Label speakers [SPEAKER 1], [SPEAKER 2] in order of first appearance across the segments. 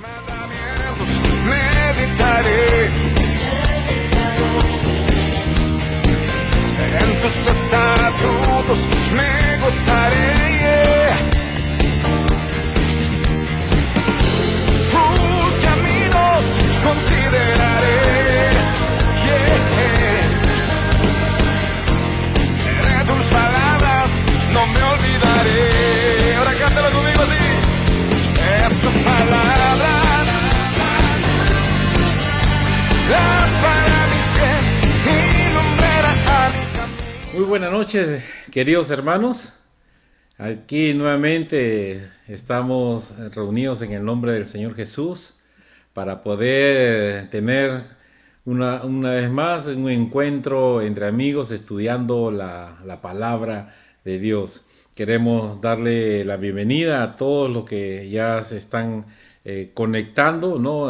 [SPEAKER 1] mandamientos meditaré, en tus estatutos me gozaré. Tus caminos consideraré. De tus palabras no me olvidaré. Ahora cántalo conmigo así. Es tu palabra, lámpara a mis pies y lumbrera a mi camino.
[SPEAKER 2] Muy buenas noches, queridos hermanos. Aquí nuevamente estamos reunidos en el nombre del Señor Jesús para poder tener una vez más un encuentro entre amigos estudiando la palabra de Dios. Queremos darle la bienvenida a todos los que ya se están conectando, ¿no?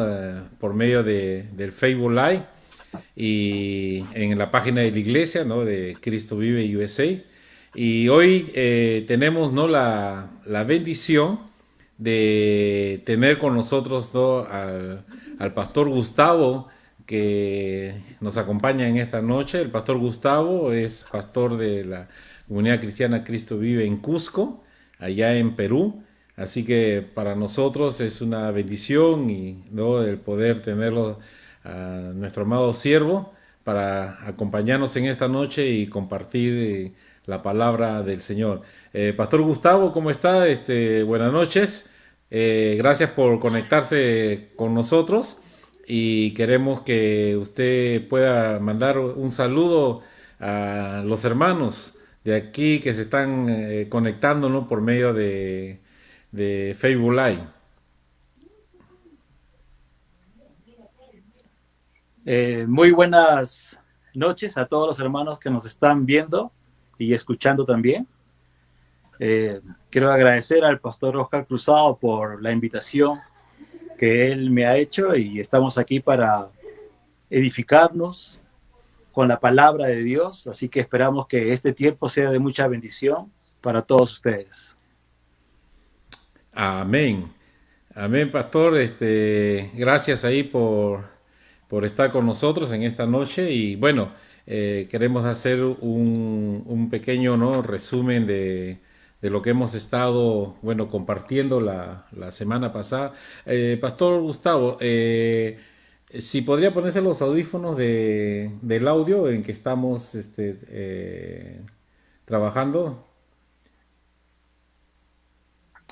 [SPEAKER 2] Por medio del Facebook Live y en la página de la iglesia, ¿no? De Cristo Vive USA. Y hoy tenemos, ¿no? la bendición de tener con nosotros, ¿no? al pastor Gustavo, que nos acompaña en esta noche. El pastor Gustavo es pastor de la Comunidad Cristiana Cristo Vive en Cusco, allá en Perú. Así que para nosotros es una bendición y, ¿no? el poder tenerlo a nuestro amado siervo para acompañarnos en esta noche y compartir la palabra del Señor. Pastor Gustavo, ¿cómo está? Buenas noches. Gracias por conectarse con nosotros y queremos que usted pueda mandar un saludo a los hermanos de aquí que se están conectando, ¿no? Por medio de Facebook Live.
[SPEAKER 3] Muy buenas noches a todos los hermanos que nos están viendo y escuchando también. Quiero agradecer al pastor Oscar Cruzado por la invitación que él me ha hecho y estamos aquí para edificarnos con la palabra de Dios, así que esperamos que este tiempo sea de mucha bendición para todos ustedes.
[SPEAKER 2] Amén. Amén, pastor. Gracias ahí por estar con nosotros en esta noche. Y bueno, queremos hacer un pequeño, ¿no? resumen de lo que hemos estado, bueno, compartiendo la semana pasada. Pastor Gustavo, si podría ponerse los audífonos del audio en que estamos trabajando.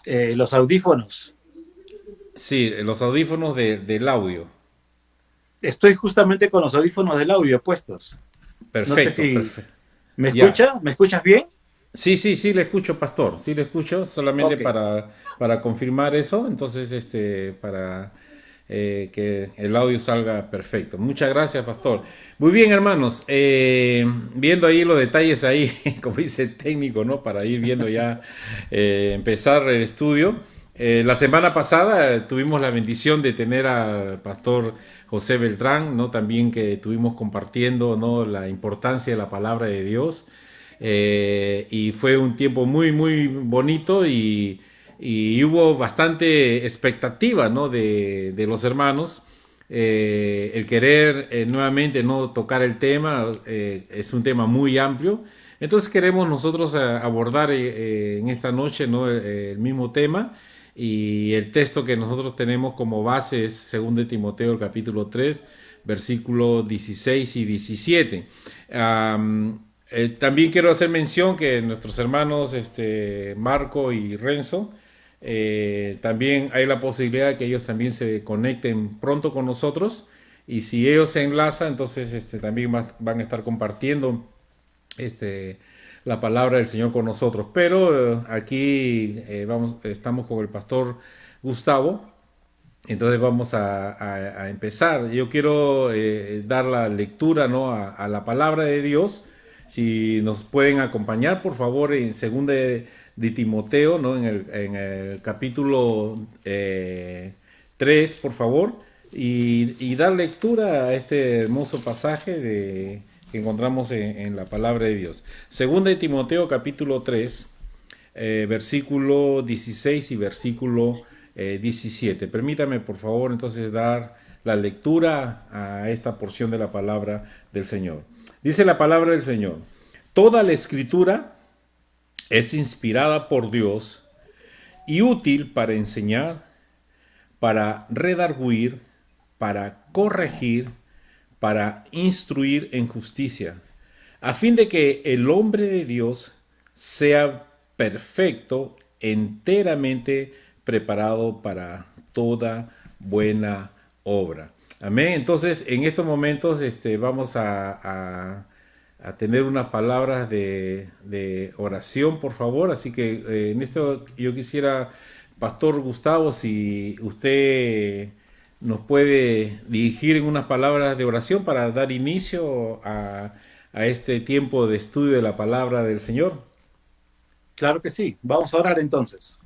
[SPEAKER 3] Los audífonos.
[SPEAKER 2] Sí, los audífonos del audio.
[SPEAKER 3] Estoy justamente con los audífonos del audio puestos.
[SPEAKER 2] Perfecto,
[SPEAKER 3] No sé si
[SPEAKER 2] perfecto.
[SPEAKER 3] ¿me
[SPEAKER 2] Ya.
[SPEAKER 3] escucha? ¿Me escuchas bien?
[SPEAKER 2] Sí, le escucho, pastor. Sí, le escucho, solamente
[SPEAKER 3] Ok.
[SPEAKER 2] para confirmar eso. Entonces, para que el audio salga perfecto. Muchas gracias, pastor. Muy bien, hermanos. Viendo ahí los detalles ahí, como dice el técnico, ¿no? Para ir viendo ya, empezar el estudio. La semana pasada tuvimos la bendición de tener al pastor José Beltrán, ¿no? También que estuvimos compartiendo, ¿no? La importancia de la palabra de Dios. Y fue un tiempo muy, muy bonito y hubo bastante expectativa, ¿no? de los hermanos. El querer nuevamente no tocar el tema es un tema muy amplio. Entonces queremos nosotros abordar en esta noche, ¿no? el mismo tema. Y el texto que nosotros tenemos como base es 2 de Timoteo, el capítulo 3, versículos 16 y 17. También quiero hacer mención que nuestros hermanos Marco y Renzo, también hay la posibilidad de que ellos también se conecten pronto con nosotros, y si ellos se enlazan, entonces también van a estar compartiendo la palabra del Señor con nosotros. Pero aquí estamos con el pastor Gustavo. Entonces vamos a empezar. Yo quiero dar la lectura, ¿no? a la palabra de Dios. Si nos pueden acompañar, por favor, en 2 de Timoteo, ¿no? en el capítulo 3, por favor, y dar lectura a este hermoso pasaje que encontramos en la palabra de Dios. 2 de Timoteo, capítulo 3, versículo 16 y versículo 17. Permítame, por favor, entonces dar la lectura a esta porción de la palabra del Señor. Dice la palabra del Señor: toda la escritura es inspirada por Dios y útil para enseñar, para redarguir, para corregir, para instruir en justicia, a fin de que el hombre de Dios sea perfecto, enteramente preparado para toda buena obra. Amén. Entonces, en estos momentos vamos a tener unas palabras de oración, por favor. Así que en esto yo quisiera, Pastor Gustavo, si usted nos puede dirigir en unas palabras de oración para dar inicio a este tiempo de estudio de la palabra del Señor.
[SPEAKER 3] Claro que sí. Vamos a orar entonces.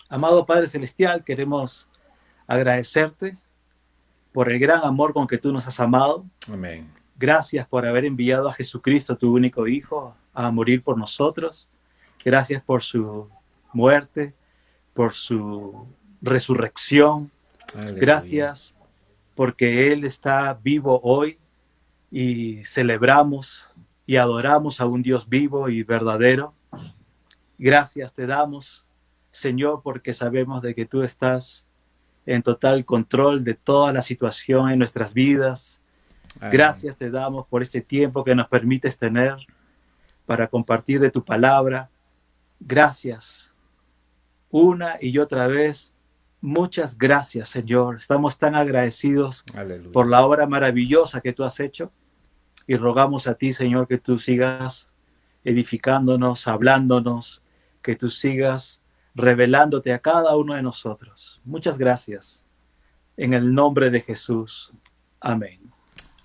[SPEAKER 3] Amado Padre Celestial, queremos agradecerte por el gran amor con que tú nos has amado.
[SPEAKER 2] Amén.
[SPEAKER 3] Gracias por haber enviado a Jesucristo, tu único Hijo, a morir por nosotros. Gracias por su muerte, por su resurrección.
[SPEAKER 2] Aleluya.
[SPEAKER 3] Gracias porque Él está vivo hoy y celebramos y adoramos a un Dios vivo y verdadero. Gracias te damos, Señor, porque sabemos de que tú estás en total control de toda la situación en nuestras vidas.
[SPEAKER 2] Amén.
[SPEAKER 3] Gracias te damos por este tiempo que nos permites tener para compartir de tu palabra. Gracias. Una y otra vez, muchas gracias, Señor. Estamos tan agradecidos
[SPEAKER 2] Aleluya.
[SPEAKER 3] por la obra maravillosa que tú has hecho y rogamos a ti, Señor, que tú sigas edificándonos, hablándonos, que tú sigas revelándote a cada uno de nosotros. Muchas gracias. En el nombre de Jesús. Amén.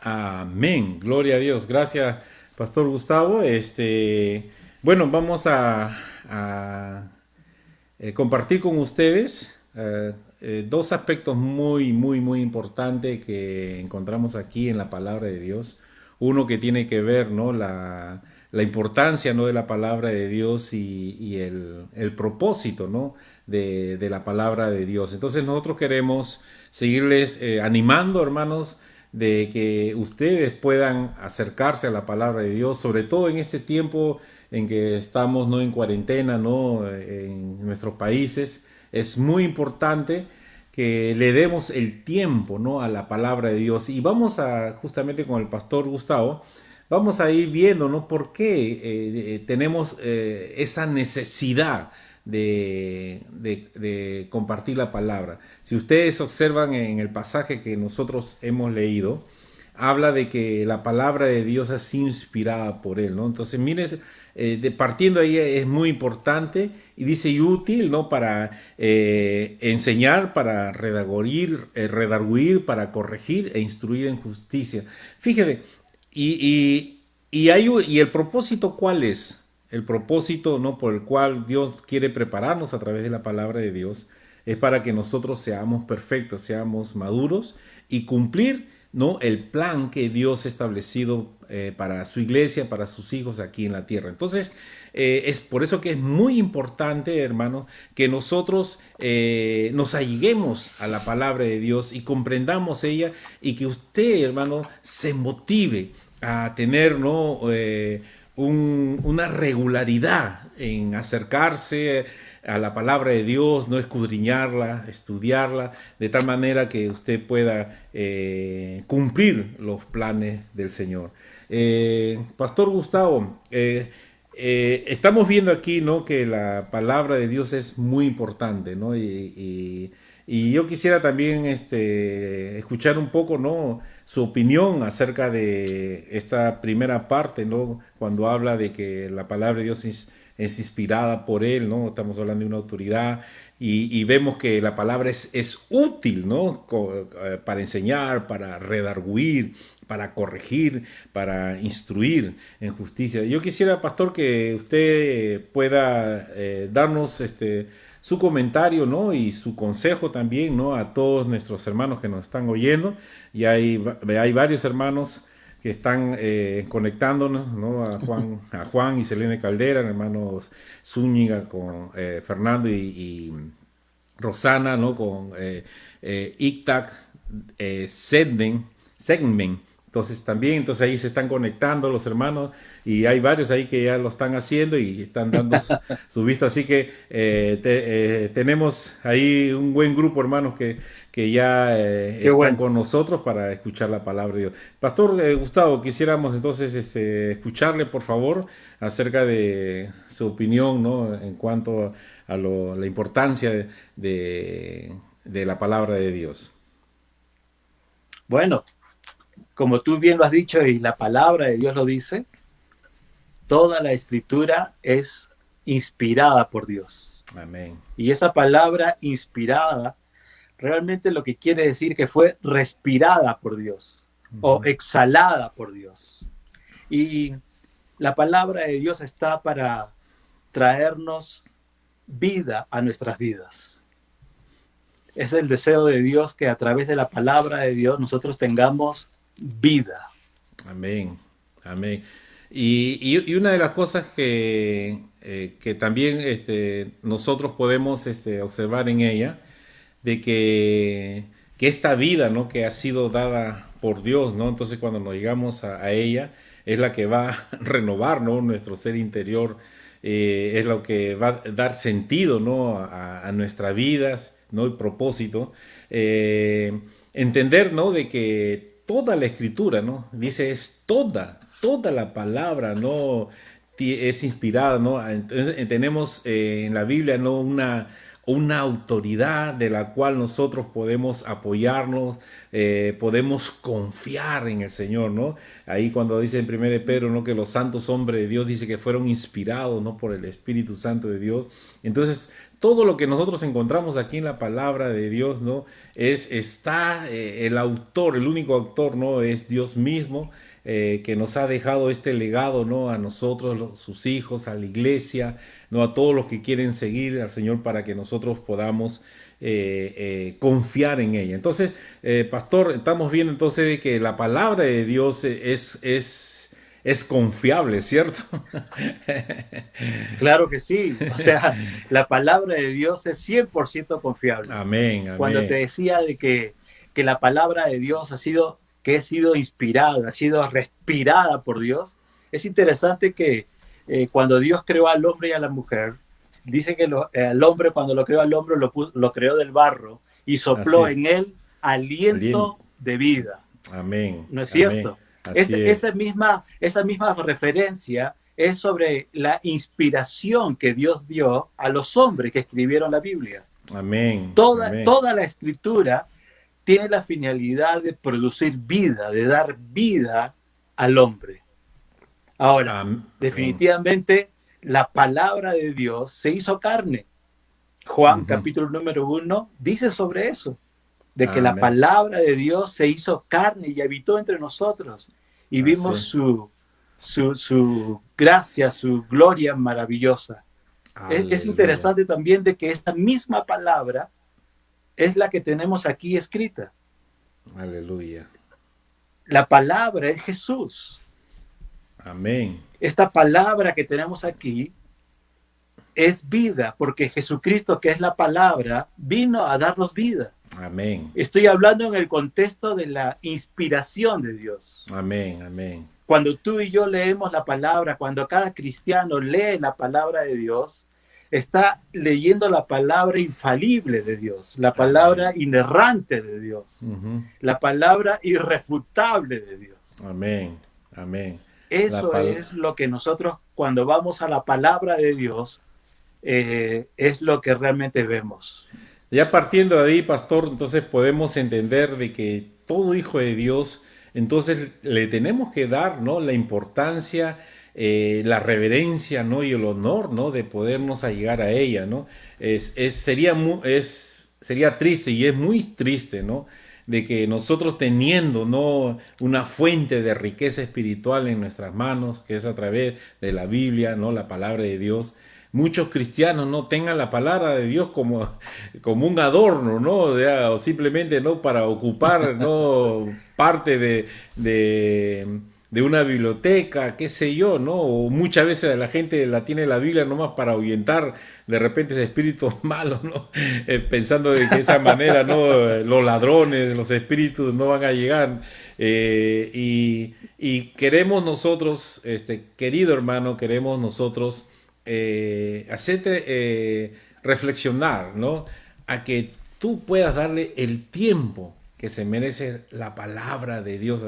[SPEAKER 2] Amén. Gloria a Dios. Gracias, Pastor Gustavo. Bueno, vamos a compartir con ustedes dos aspectos muy importantes que encontramos aquí en la palabra de Dios. Uno que tiene que ver, ¿no?, la importancia, ¿no?, de la palabra de Dios y el propósito, ¿no?, de la palabra de Dios. Entonces nosotros queremos seguirles animando, hermanos, de que ustedes puedan acercarse a la palabra de Dios, sobre todo en este tiempo en que estamos, ¿no?, en cuarentena, ¿no?, en nuestros países. Es muy importante que le demos el tiempo, ¿no?, a la palabra de Dios. Y vamos a, justamente con el pastor Gustavo, vamos a ir viendo, ¿no?, por qué tenemos esa necesidad de compartir la palabra. Si ustedes observan en el pasaje que nosotros hemos leído, habla de que la palabra de Dios es inspirada por Él, ¿no? Entonces, miren, partiendo ahí es muy importante y dice y útil, ¿no?, para enseñar, para redarguir, para corregir e instruir en justicia. Fíjate, y el propósito, ¿cuál es? El propósito, ¿no?, por el cual Dios quiere prepararnos a través de la palabra de Dios es para que nosotros seamos perfectos, seamos maduros y cumplir, ¿no?, el plan que Dios ha establecido para su iglesia, para sus hijos aquí en la tierra. Entonces, es por eso que es muy importante, hermano, que nosotros nos alleguemos a la palabra de Dios y comprendamos ella, y que usted, hermano, se motive a tener, ¿no?, una regularidad en acercarse a la palabra de Dios, no escudriñarla, estudiarla, de tal manera que usted pueda cumplir los planes del Señor. Pastor Gustavo, estamos viendo aquí, ¿no?, que la palabra de Dios es muy importante, ¿no? Y yo quisiera también escuchar un poco, ¿no?, su opinión acerca de esta primera parte, ¿no?, cuando habla de que la palabra de Dios es inspirada por Él, ¿no? Estamos hablando de una autoridad y vemos que la palabra es útil, ¿no?, para enseñar, para redarguir, para corregir, para instruir en justicia. Yo quisiera, pastor, que usted pueda darnos su comentario, ¿no?, y su consejo también, ¿no?, a todos nuestros hermanos que nos están oyendo. Y hay varios hermanos que están conectándonos, ¿no?, a Juan y Selene Caldera, hermanos Zúñiga con Fernando y Rosana, ¿no? Con Ictac, Segmen. Entonces también, entonces ahí se están conectando los hermanos y hay varios ahí que ya lo están haciendo y están dando su visto. Así que tenemos ahí un buen grupo, hermanos, que ya
[SPEAKER 3] Qué
[SPEAKER 2] están
[SPEAKER 3] bueno.
[SPEAKER 2] con nosotros para escuchar la palabra de Dios. Pastor Gustavo, quisiéramos entonces escucharle, por favor, acerca de su opinión, ¿no? En cuanto a la importancia de la palabra de Dios.
[SPEAKER 3] Bueno, como tú bien lo has dicho y la palabra de Dios lo dice, toda la escritura es inspirada por Dios.
[SPEAKER 2] Amén.
[SPEAKER 3] Y esa palabra inspirada realmente lo que quiere decir que fue respirada por Dios o exhalada por Dios. Y la palabra de Dios está para traernos vida a nuestras vidas. Es el deseo de Dios que a través de la palabra de Dios nosotros tengamos vida.
[SPEAKER 2] Amén, amén. Y una de las cosas que también nosotros podemos observar en ella, de que esta vida, ¿no? Que ha sido dada por Dios, ¿no? Entonces cuando nos llegamos a ella, es la que va a renovar, ¿no? Nuestro ser interior, es lo que va a dar sentido, ¿no? A nuestras vidas, ¿no? El propósito. Entender, ¿no? De que toda la escritura, ¿no? Dice, es toda la palabra, ¿no? Es inspirada, ¿no? Entonces, tenemos en la Biblia, ¿no? Una autoridad de la cual nosotros podemos apoyarnos, podemos confiar en el Señor, ¿no? Ahí cuando dice en 1 Pedro, ¿no? Que los santos hombres de Dios dice que fueron inspirados, ¿no? Por el Espíritu Santo de Dios. Entonces, todo lo que nosotros encontramos aquí en la palabra de Dios, ¿no? Está el autor, el único autor, ¿no? Es Dios mismo, que nos ha dejado este legado, ¿no? A nosotros, sus hijos, a la iglesia, ¿no? A todos los que quieren seguir al Señor para que nosotros podamos confiar en ella. Entonces, pastor, estamos viendo entonces de que la palabra de Dios es confiable, ¿cierto?
[SPEAKER 3] Claro que sí. O sea, la palabra de Dios es 100% confiable.
[SPEAKER 2] Amén,
[SPEAKER 3] Cuando te
[SPEAKER 2] amén.
[SPEAKER 3] decía de que la palabra de Dios ha sido inspirada, ha sido respirada por Dios, es interesante que cuando Dios creó al hombre y a la mujer, dice que al hombre, cuando lo creó al hombre, lo creó del barro y
[SPEAKER 2] Así
[SPEAKER 3] sopló
[SPEAKER 2] es.
[SPEAKER 3] en él
[SPEAKER 2] Alien.
[SPEAKER 3] aliento de vida.
[SPEAKER 2] Amén,
[SPEAKER 3] ¿No es
[SPEAKER 2] amén.
[SPEAKER 3] cierto?
[SPEAKER 2] Así es.
[SPEAKER 3] Esa misma referencia es sobre la inspiración que Dios dio a los hombres que escribieron la Biblia.
[SPEAKER 2] Amén, amén.
[SPEAKER 3] Toda la escritura tiene la finalidad de producir vida, de dar vida al hombre. Ahora,
[SPEAKER 2] Amén.
[SPEAKER 3] definitivamente la palabra de Dios se hizo carne. Juan
[SPEAKER 2] Ujú.
[SPEAKER 3] capítulo número 1 dice sobre eso, de que la
[SPEAKER 2] Amén.
[SPEAKER 3] palabra de Dios se hizo carne y habitó entre nosotros. Y vimos
[SPEAKER 2] Así.
[SPEAKER 3] su gracia, su gloria maravillosa. Es
[SPEAKER 2] Aleluya.
[SPEAKER 3] interesante también de que esta misma palabra es la que tenemos aquí escrita.
[SPEAKER 2] Aleluya.
[SPEAKER 3] La palabra es Jesús.
[SPEAKER 2] Amén.
[SPEAKER 3] Esta palabra que tenemos aquí es vida, porque Jesucristo, que es la palabra, vino a darnos vida.
[SPEAKER 2] Amén.
[SPEAKER 3] Estoy hablando en el contexto de la inspiración de Dios.
[SPEAKER 2] Amén. Amén.
[SPEAKER 3] Cuando tú y yo leemos la palabra, cuando cada cristiano lee la palabra de Dios, está leyendo la palabra infalible de Dios, la
[SPEAKER 2] Amén.
[SPEAKER 3] palabra inerrante de Dios,
[SPEAKER 2] Ujú.
[SPEAKER 3] la palabra irrefutable de Dios.
[SPEAKER 2] Amén. Amén. La
[SPEAKER 3] Eso
[SPEAKER 2] pal-
[SPEAKER 3] es lo que nosotros cuando vamos a la palabra de Dios, es lo que realmente vemos.
[SPEAKER 2] Ya partiendo de ahí, pastor, entonces podemos entender de que todo hijo de Dios, entonces le tenemos que dar, ¿no? La importancia, la reverencia, ¿no? Y el honor, ¿no? De podernos allegar a ella, ¿no? Sería triste y es muy triste, ¿no? De que nosotros teniendo, ¿no? Una fuente de riqueza espiritual en nuestras manos, que es a través de la Biblia, ¿no? La palabra de Dios, muchos cristianos no tengan la palabra de Dios como un adorno, ¿no? O simplemente no para ocupar, ¿no? Parte de una biblioteca, qué sé yo, ¿no? O muchas veces la gente la tiene la Biblia nomás para ahuyentar de repente ese espíritu malo, ¿no? Pensando de que de esa manera, ¿no? Los ladrones, los espíritus no van a llegar. Y queremos nosotros, querido hermano, queremos nosotros hacerte reflexionar, ¿no? A que tú puedas darle el tiempo que se merece la palabra de Dios,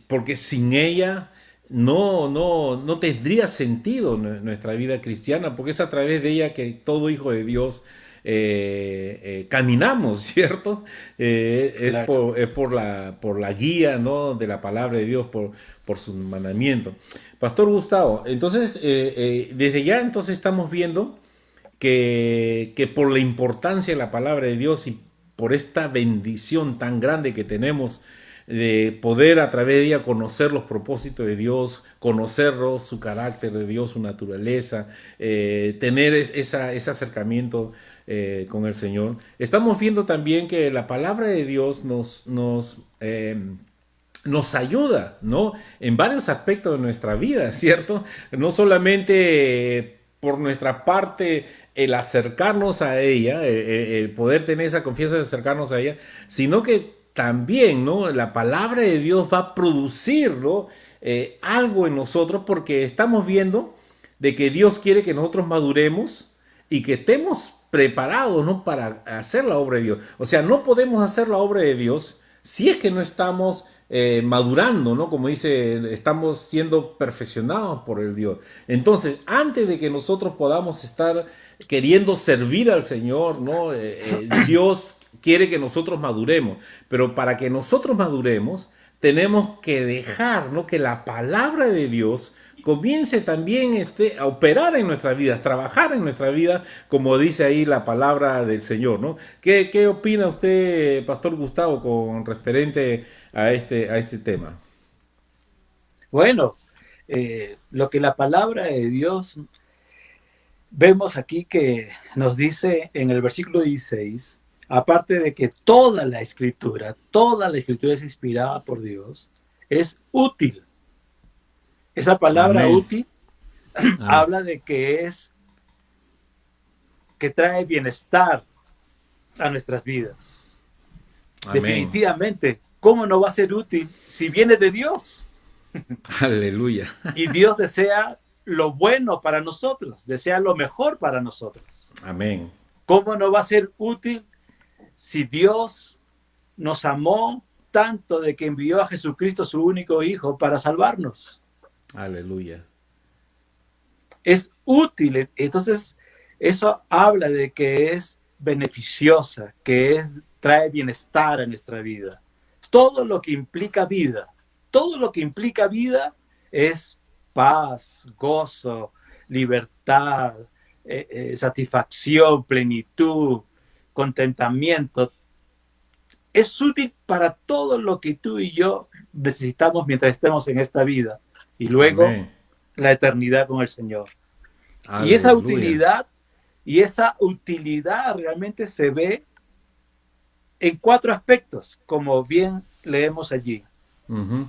[SPEAKER 2] porque sin ella no tendría sentido nuestra vida cristiana, porque es a través de ella que todo hijo de Dios caminamos, ¿cierto?
[SPEAKER 3] Claro.
[SPEAKER 2] Es por la guía, ¿no? De la palabra de Dios, por su mandamiento. Pastor Gustavo, entonces, desde ya entonces estamos viendo que por la importancia de la palabra de Dios y por esta bendición tan grande que tenemos de poder a través de ella conocer los propósitos de Dios, conocerlo, su carácter de Dios, su naturaleza, tener ese acercamiento con el Señor. Estamos viendo también que la palabra de Dios nos ayuda, ¿no? En varios aspectos de nuestra vida, ¿cierto? No solamente por nuestra parte el acercarnos a ella, el poder tener esa confianza de acercarnos a ella, sino que también, ¿no? La palabra de Dios va a producir, ¿no? Algo en nosotros porque estamos viendo de que Dios quiere que nosotros maduremos y que estemos preparados, ¿no? Para hacer la obra de Dios. O sea, no podemos hacer la obra de Dios si es que no estamos madurando, ¿no? Como dice, estamos siendo perfeccionados por el Dios. Entonces, antes de que nosotros podamos estar queriendo servir al Señor, ¿no? Dios quiere que nosotros maduremos, pero para que nosotros maduremos, tenemos que dejar, ¿no? Que la palabra de Dios comience también a operar en nuestras vidas, trabajar en nuestra vida, como dice ahí la palabra del Señor, ¿no? ¿Qué opina usted, Pastor Gustavo, con referente a este tema?
[SPEAKER 3] Bueno, lo que la palabra de Dios vemos aquí que nos dice en el versículo 16, aparte de que toda la escritura es inspirada por Dios, es útil. Esa palabra
[SPEAKER 2] Amén.
[SPEAKER 3] útil
[SPEAKER 2] Amén.
[SPEAKER 3] habla de que trae bienestar a nuestras vidas.
[SPEAKER 2] Amén.
[SPEAKER 3] Definitivamente, ¿cómo no va a ser útil si viene de Dios?
[SPEAKER 2] Aleluya.
[SPEAKER 3] Y Dios desea lo bueno para nosotros, desea lo mejor para nosotros.
[SPEAKER 2] Amén.
[SPEAKER 3] ¿Cómo no va a ser útil si Dios nos amó tanto de que envió a Jesucristo, su único Hijo, para salvarnos?
[SPEAKER 2] Aleluya.
[SPEAKER 3] Es útil. Entonces, eso habla de que es beneficiosa, trae bienestar a nuestra vida. Todo lo que implica vida, todo lo que implica vida es paz, gozo, libertad, satisfacción, plenitud, contentamiento. Es útil para todo lo que tú y yo necesitamos mientras estemos en esta vida y luego
[SPEAKER 2] Amén.
[SPEAKER 3] la eternidad con el Señor. Y
[SPEAKER 2] Aleluya.
[SPEAKER 3] esa utilidad realmente se ve en 4 aspectos, como bien leemos allí.
[SPEAKER 2] Ujú.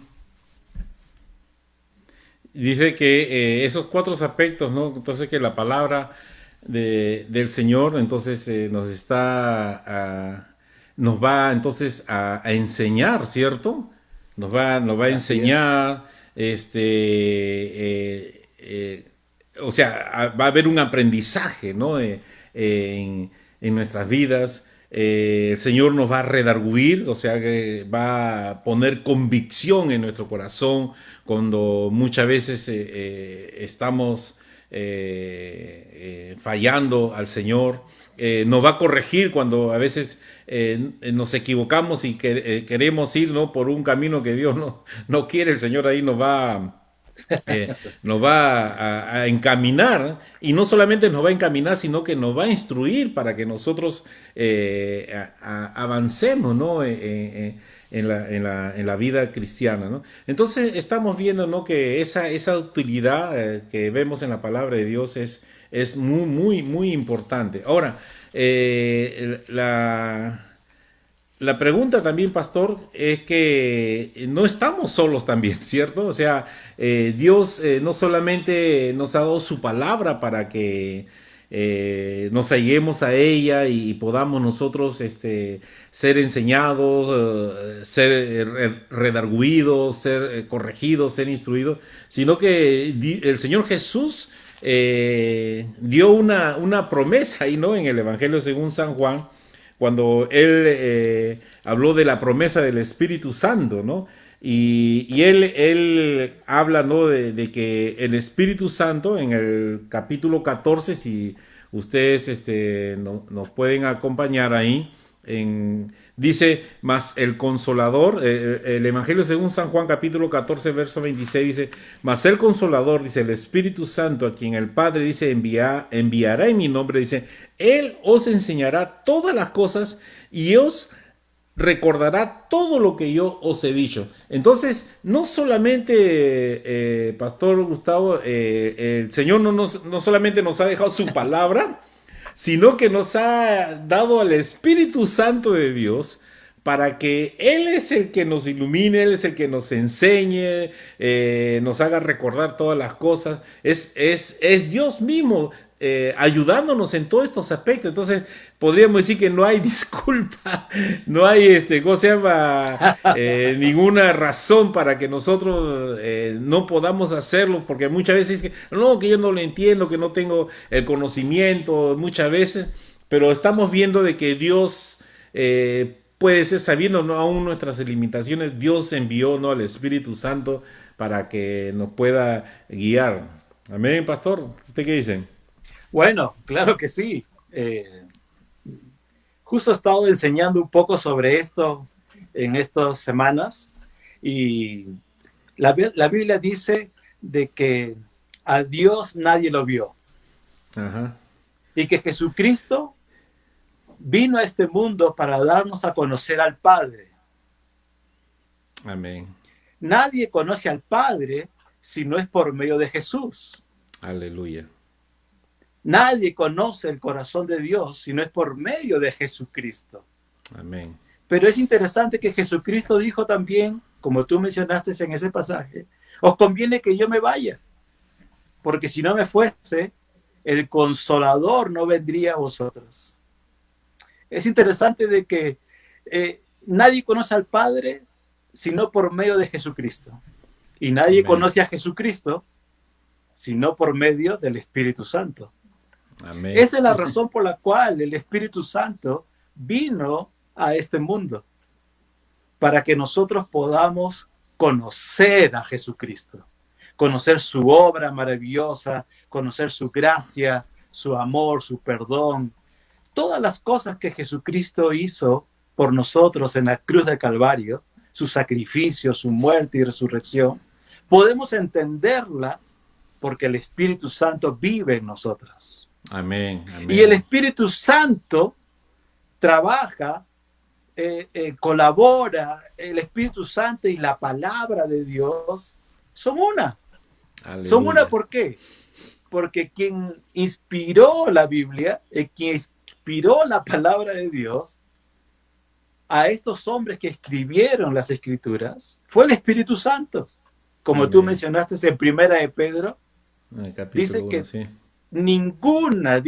[SPEAKER 2] Dice que esos cuatro aspectos, ¿no? Entonces que la palabra del Señor, entonces nos va entonces a enseñar, ¿cierto? Nos va a
[SPEAKER 3] Así es.
[SPEAKER 2] enseñar, o sea, va a haber un aprendizaje, ¿no? En nuestras vidas. El Señor nos va a redarguir, o sea, que va a poner convicción en nuestro corazón cuando muchas veces estamos fallando al Señor. Nos va a corregir cuando a veces nos equivocamos y queremos ir, ¿no? Por un camino que Dios no quiere. El Señor ahí nos va a encaminar, y no solamente nos va a encaminar, sino que nos va a instruir para que nosotros avancemos, ¿no? En la vida cristiana, ¿no? Entonces estamos viendo, ¿no? Que esa utilidad que vemos en la palabra de Dios es muy, muy, muy importante. Ahora, La pregunta también, pastor, es que no estamos solos también, ¿cierto? O sea, Dios no solamente nos ha dado su palabra para que nos alleguemos a ella y podamos nosotros ser enseñados, ser redarguidos, ser corregidos, ser instruidos, sino que el Señor Jesús dio una promesa ahí, ¿no? En el Evangelio según San Juan cuando él habló de la promesa del Espíritu Santo, ¿no? Y él habla, ¿no? De que el Espíritu Santo, en el capítulo 14, si ustedes nos pueden acompañar ahí, dice, mas el Consolador, el Evangelio según San Juan capítulo 14, verso 26, dice, mas el Consolador, dice, el Espíritu Santo, a quien el Padre, dice, enviará en mi nombre, dice, Él os enseñará todas las cosas y os recordará todo lo que yo os he dicho. Entonces, no solamente, Pastor Gustavo, el Señor no solamente nos ha dejado su palabra, sino que nos ha dado al Espíritu Santo de Dios para que Él es el que nos ilumine, Él es el que nos enseñe, nos haga recordar todas las cosas. Es Dios mismo ayudándonos en todos estos aspectos. Entonces, podríamos decir que no hay disculpa, no hay, ¿cómo se llama? Ninguna razón para que nosotros no podamos hacerlo, porque muchas veces es que, no, que yo no lo entiendo, que no tengo el conocimiento, muchas veces, pero estamos viendo de que Dios puede ser, sabiendo ¿no? aún nuestras limitaciones, Dios envió ¿no? al Espíritu Santo para que nos pueda guiar. Amén, pastor. ¿Usted qué dice?
[SPEAKER 3] Bueno, claro que sí. Justo he estado enseñando un poco sobre esto en estas semanas y la Biblia dice de que a Dios nadie lo vio.
[SPEAKER 2] Ajá.
[SPEAKER 3] Y que Jesucristo vino a este mundo para darnos a conocer al Padre.
[SPEAKER 2] Amén.
[SPEAKER 3] Nadie conoce al Padre si no es por medio de Jesús.
[SPEAKER 2] Aleluya.
[SPEAKER 3] Nadie conoce el corazón de Dios si no es por medio de Jesucristo.
[SPEAKER 2] Amén.
[SPEAKER 3] Pero es interesante que Jesucristo dijo también, como tú mencionaste en ese pasaje, os conviene que yo me vaya, porque si no me fuese, el Consolador no vendría a vosotros. Es interesante de que nadie conoce al Padre sino por medio de Jesucristo. Y nadie
[SPEAKER 2] Amén.
[SPEAKER 3] conoce a Jesucristo sino por medio del Espíritu Santo.
[SPEAKER 2] Amén.
[SPEAKER 3] Esa es la razón por la cual el Espíritu Santo vino a este mundo, para que nosotros podamos conocer a Jesucristo, conocer su obra maravillosa, conocer su gracia, su amor, su perdón, todas las cosas que Jesucristo hizo por nosotros en la cruz del Calvario, su sacrificio, su muerte y resurrección, podemos entenderla porque el Espíritu Santo vive en nosotros.
[SPEAKER 2] Amén. Amén.
[SPEAKER 3] Y el Espíritu Santo trabaja, colabora, el Espíritu Santo y la palabra de Dios son una.
[SPEAKER 2] Aleluya.
[SPEAKER 3] Son una, ¿por qué? Porque quien inspiró la Biblia, quien inspiró la palabra de Dios a estos hombres que escribieron las Escrituras, fue el Espíritu Santo. Como
[SPEAKER 2] Amén.
[SPEAKER 3] tú mencionaste en Primera de Pedro, dice
[SPEAKER 2] uno,
[SPEAKER 3] que
[SPEAKER 2] sí.
[SPEAKER 3] ninguna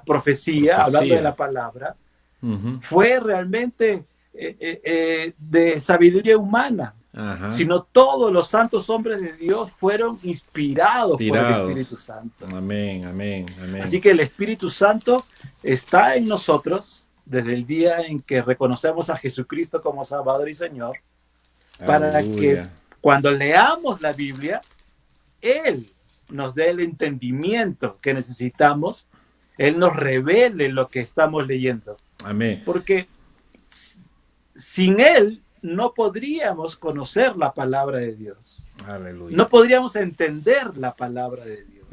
[SPEAKER 3] profecía, hablando de la palabra, fue realmente de sabiduría humana. Ajá. Sino todos los santos hombres de Dios fueron inspirados por el Espíritu Santo.
[SPEAKER 2] Amén, amén, amén.
[SPEAKER 3] Así que el Espíritu Santo está en nosotros desde el día en que reconocemos a Jesucristo como Salvador y Señor, para que cuando leamos la Biblia, Él nos dé el entendimiento que necesitamos, Él nos revele lo que estamos leyendo.
[SPEAKER 2] Amén.
[SPEAKER 3] Porque sin Él no podríamos conocer la palabra de Dios.
[SPEAKER 2] Aleluya.
[SPEAKER 3] No podríamos entender la palabra de Dios.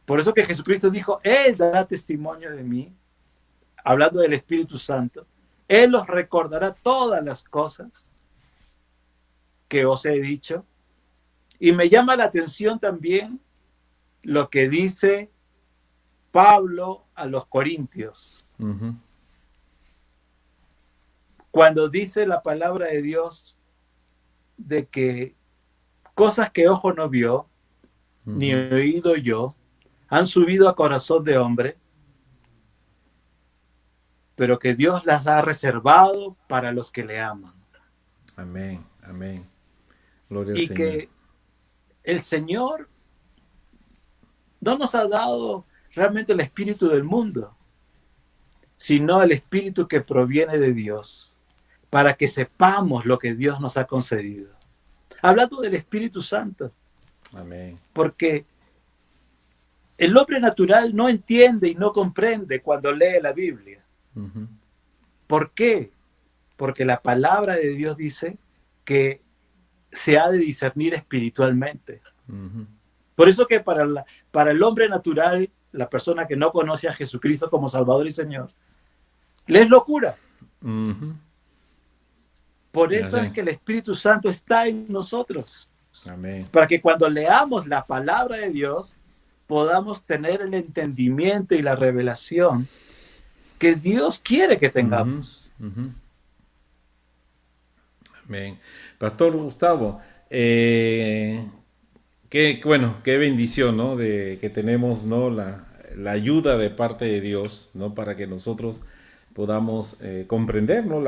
[SPEAKER 3] Por eso que Jesucristo dijo, Él dará testimonio de mí, hablando del Espíritu Santo. Él os recordará todas las cosas que os he dicho. Y me llama la atención también lo que dice Pablo a los Corintios. Cuando dice la palabra de Dios de que cosas que ojo no vio, ni oído yo, han subido a corazón de hombre, pero que Dios las ha reservado para los que le aman.
[SPEAKER 2] Amén, amén. Gloria al
[SPEAKER 3] Y
[SPEAKER 2] Señor.
[SPEAKER 3] que el Señor no nos ha dado realmente el espíritu del mundo, sino el espíritu que proviene de Dios, para que sepamos lo que Dios nos ha concedido. Hablando del Espíritu Santo,
[SPEAKER 2] Amén.
[SPEAKER 3] porque el hombre natural no entiende y no comprende cuando lee la Biblia. ¿Por qué? Porque la palabra de Dios dice que se ha de discernir espiritualmente. Por eso que para el hombre natural, la persona que no conoce a Jesucristo como Salvador y Señor, le es locura. Por eso es que el Espíritu Santo está en nosotros.
[SPEAKER 2] Amén.
[SPEAKER 3] Para que cuando leamos la palabra de Dios, podamos tener el entendimiento y la revelación que Dios quiere que tengamos.
[SPEAKER 2] Amén. Pastor Gustavo, qué bendición, ¿no? De que tenemos, ¿no? La ayuda de parte de Dios, ¿no? Para que nosotros podamos comprender, ¿no?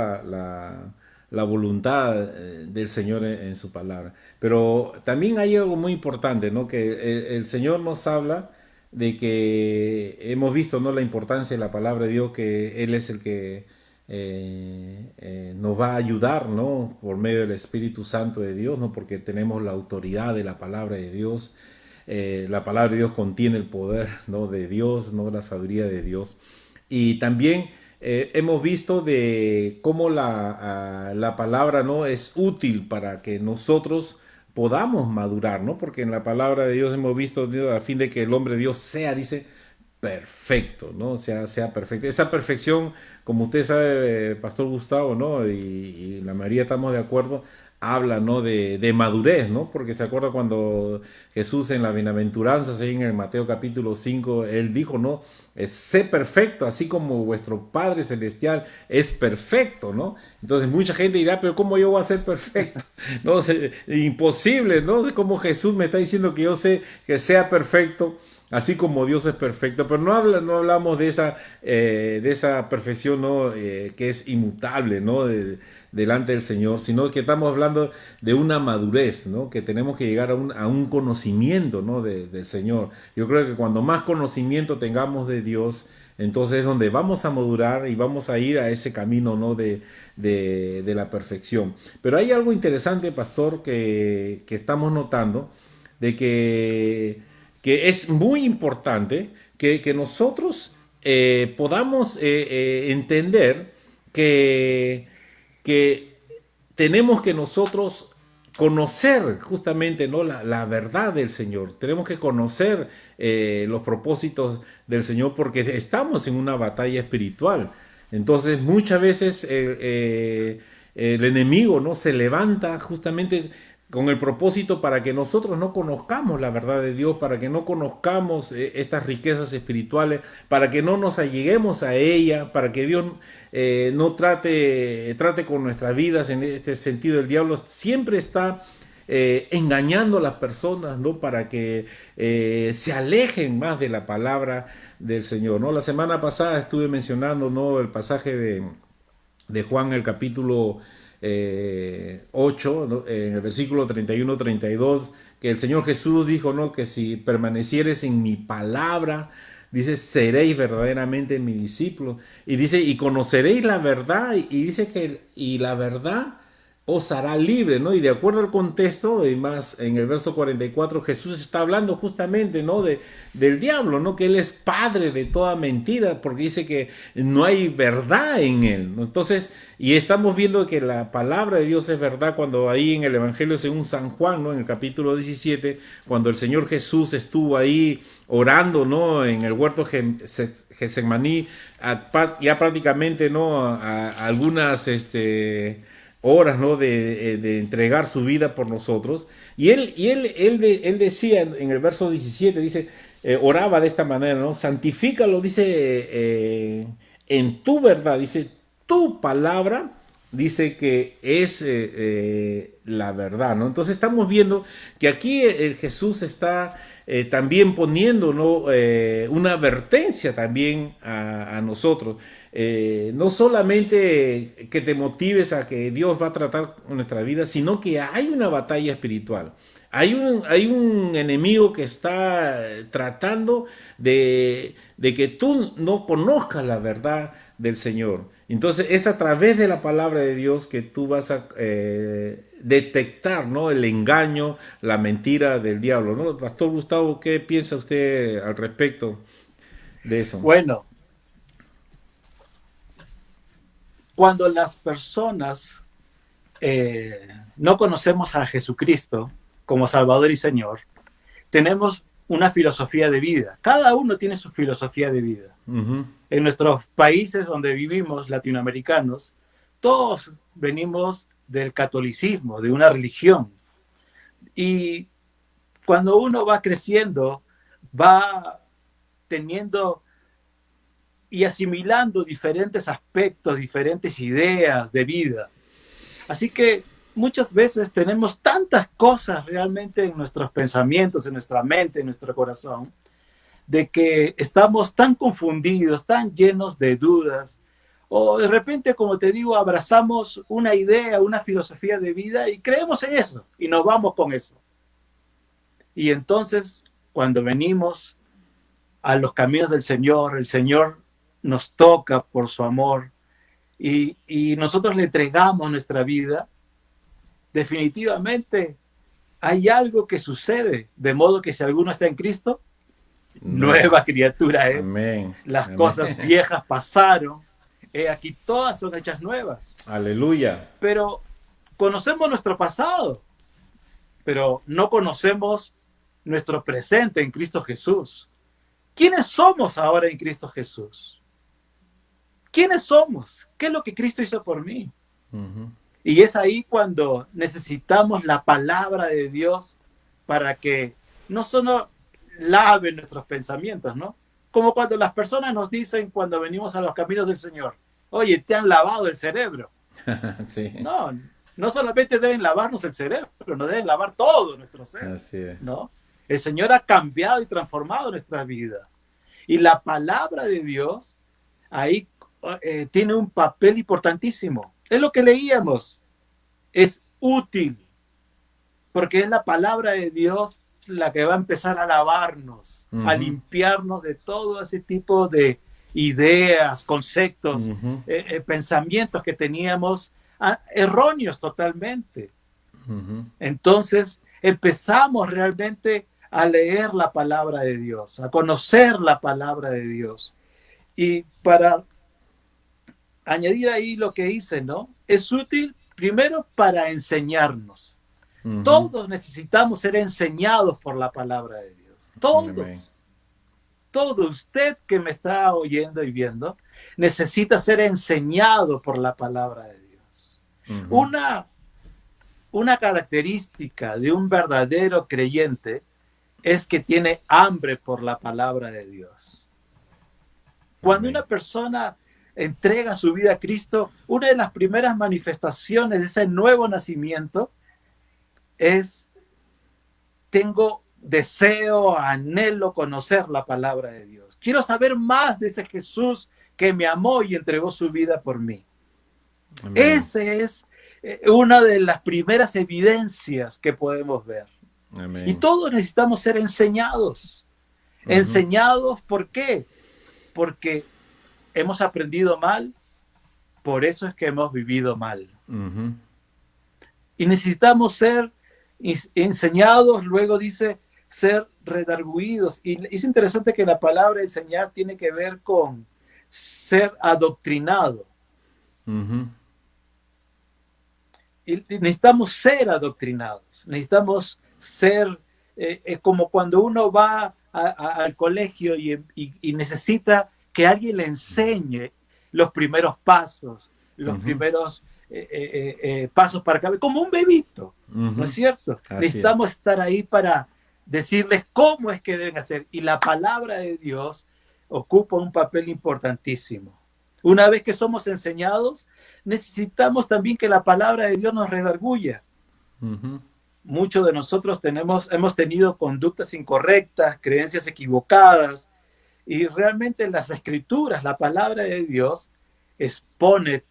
[SPEAKER 2] La voluntad del Señor en su palabra. Pero también hay algo muy importante, ¿no? Que el Señor nos habla de que hemos visto, ¿no? La importancia de la palabra de Dios, que Él es el que nos va a ayudar, ¿no? Por medio del Espíritu Santo de Dios, ¿no? Porque tenemos la autoridad de la palabra de Dios. La palabra de Dios contiene el poder, ¿no? De Dios, ¿no? La sabiduría de Dios. Y también hemos visto de cómo la palabra, ¿no? Es útil para que nosotros podamos madurar, ¿no? Porque en la palabra de Dios hemos visto, ¿no? A fin de que el hombre de Dios sea, dice, perfecto, ¿no? Sea perfecto. Esa perfección, como usted sabe, Pastor Gustavo, ¿no? Y la mayoría estamos de acuerdo, habla, ¿no? De madurez, ¿no? Porque se acuerda cuando Jesús en la bienaventuranza, ahí en el Mateo capítulo 5, él dijo, ¿no? Sé perfecto, así como vuestro Padre Celestial es perfecto, ¿no? Entonces mucha gente dirá, pero ¿cómo yo voy a ser perfecto? No, imposible, ¿no? Cómo Jesús me está diciendo que yo sé que sea perfecto, así como Dios es perfecto, pero no hablamos de esa perfección, ¿no? Que es inmutable, ¿no? Delante del Señor, sino que estamos hablando de una madurez, ¿no? Que tenemos que llegar a un conocimiento, ¿no? Del Señor. Yo creo que cuando más conocimiento tengamos de Dios, entonces es donde vamos a madurar y vamos a ir a ese camino, ¿no? de la perfección. Pero hay algo interesante, pastor, que estamos notando, de que es muy importante que nosotros podamos entender que tenemos que nosotros conocer justamente, ¿no? la verdad del Señor. Tenemos que conocer los propósitos del Señor porque estamos en una batalla espiritual. Entonces muchas veces el enemigo, ¿no? Se levanta justamente con el propósito para que nosotros no conozcamos la verdad de Dios, para que no conozcamos estas riquezas espirituales, para que no nos alleguemos a ella, para que Dios no trate con nuestras vidas. En este sentido, el diablo siempre está engañando a las personas, ¿no? Para que se alejen más de la palabra del Señor, ¿no? La semana pasada estuve mencionando, ¿no? El pasaje de Juan, el capítulo 8, ¿no? En el versículo 31-32, que el Señor Jesús dijo, ¿no? Que si permanecieres en mi palabra, dice, seréis verdaderamente mis discípulos. Y dice, y conoceréis la verdad, y dice que y la verdad os hará libre, ¿no? Y de acuerdo al contexto, y más en el verso 44, Jesús está hablando justamente, ¿no? Del diablo, ¿no? Que él es padre de toda mentira, porque dice que no hay verdad en él, ¿no? Entonces, y estamos viendo que la palabra de Dios es verdad cuando ahí en el Evangelio según San Juan, ¿no? En el capítulo 17, cuando el Señor Jesús estuvo ahí orando, ¿no? En el huerto Getsemaní, ya prácticamente, ¿no? A algunas, horas, ¿no? de entregar su vida por nosotros. Y él decía en el verso 17, dice, oraba de esta manera, ¿no? Santifícalo, dice, en tu verdad, dice, tu palabra dice que es la verdad, ¿no? Entonces estamos viendo que aquí Jesús está también poniendo, ¿no? Una advertencia también a nosotros. No solamente que te motives a que Dios va a tratar con nuestra vida, sino que hay una batalla espiritual. Hay un enemigo que está tratando de que tú no conozcas la verdad del Señor. Entonces es a través de la palabra de Dios que tú vas a detectar, ¿no? El engaño, la mentira del diablo, ¿no? Pastor Gustavo, ¿qué piensa usted al respecto de eso?
[SPEAKER 3] Bueno, cuando las personas no conocemos a Jesucristo como Salvador y Señor, tenemos una filosofía de vida. Cada uno tiene su filosofía de vida.
[SPEAKER 2] Ujú.
[SPEAKER 3] En nuestros países donde vivimos, latinoamericanos, todos venimos del catolicismo, de una religión. Y cuando uno va creciendo, va teniendo y asimilando diferentes aspectos, diferentes ideas de vida. Así que muchas veces tenemos tantas cosas realmente en nuestros pensamientos, en nuestra mente, en nuestro corazón, de que estamos tan confundidos, tan llenos de dudas, o de repente, como te digo, abrazamos una idea, una filosofía de vida y creemos en eso y nos vamos con eso. Y entonces, cuando venimos a los caminos del Señor, el Señor nos toca por su amor y nosotros le entregamos nuestra vida, definitivamente hay algo que sucede, de modo que si alguno está en Cristo, nueva criatura es.
[SPEAKER 2] Amén.
[SPEAKER 3] Las
[SPEAKER 2] Amén.
[SPEAKER 3] cosas viejas pasaron, aquí todas son hechas nuevas.
[SPEAKER 2] Aleluya.
[SPEAKER 3] Pero conocemos nuestro pasado, pero no conocemos nuestro presente en Cristo Jesús. ¿Quiénes somos ahora en Cristo Jesús? ¿Quiénes somos? ¿Qué es lo que Cristo hizo por mí?
[SPEAKER 2] Ujú.
[SPEAKER 3] Y es ahí cuando necesitamos la palabra de Dios para que no solo lave nuestros pensamientos, ¿no? Como cuando las personas nos dicen cuando venimos a los caminos del Señor, oye, te han lavado el cerebro.
[SPEAKER 2] Sí.
[SPEAKER 3] No, no solamente deben lavarnos el cerebro, nos deben lavar todo nuestro ser,
[SPEAKER 2] Así es.
[SPEAKER 3] ¿no? El Señor ha cambiado y transformado nuestra vida. Y la palabra de Dios ahí tiene un papel importantísimo. Es lo que leíamos. Es útil, porque es la palabra de Dios la que va a empezar a lavarnos, a limpiarnos de todo ese tipo de ideas, conceptos, pensamientos que teníamos erróneos totalmente. Entonces empezamos realmente a leer la palabra de Dios, a conocer la palabra de Dios. Y para añadir ahí lo que hice, ¿no? Es útil primero para enseñarnos. Todos necesitamos ser enseñados por la palabra de Dios. Todos.
[SPEAKER 2] Amén.
[SPEAKER 3] Todo usted que me está oyendo y viendo necesita ser enseñado por la palabra de Dios. Una característica de un verdadero creyente es que tiene hambre por la palabra de Dios. Cuando
[SPEAKER 2] Amén.
[SPEAKER 3] una persona entrega su vida a Cristo, una de las primeras manifestaciones de ese nuevo nacimiento es: tengo deseo, anhelo conocer la palabra de Dios. Quiero saber más de ese Jesús que me amó y entregó su vida por mí.
[SPEAKER 2] Amén.
[SPEAKER 3] Esa es una de las primeras evidencias que podemos ver.
[SPEAKER 2] Amén.
[SPEAKER 3] Y todos necesitamos ser enseñados. ¿Enseñados por qué? Porque hemos aprendido mal, por eso es que hemos vivido mal. Y necesitamos ser enseñados, luego dice ser redarguidos. Y es interesante que la palabra enseñar tiene que ver con ser adoctrinado. Y necesitamos ser adoctrinados, necesitamos ser como cuando uno va al colegio y necesita que alguien le enseñe los primeros pasos, los primeros pasos para caminar, como un bebito, ¿no es cierto?
[SPEAKER 2] Así
[SPEAKER 3] Necesitamos estar ahí para decirles cómo es que deben hacer. Y la palabra de Dios ocupa un papel importantísimo. Una vez que somos enseñados, necesitamos también que la palabra de Dios nos redarguya.
[SPEAKER 2] Ujú.
[SPEAKER 3] Muchos de nosotros hemos tenido conductas incorrectas, creencias equivocadas, y realmente las escrituras, la palabra de Dios, expone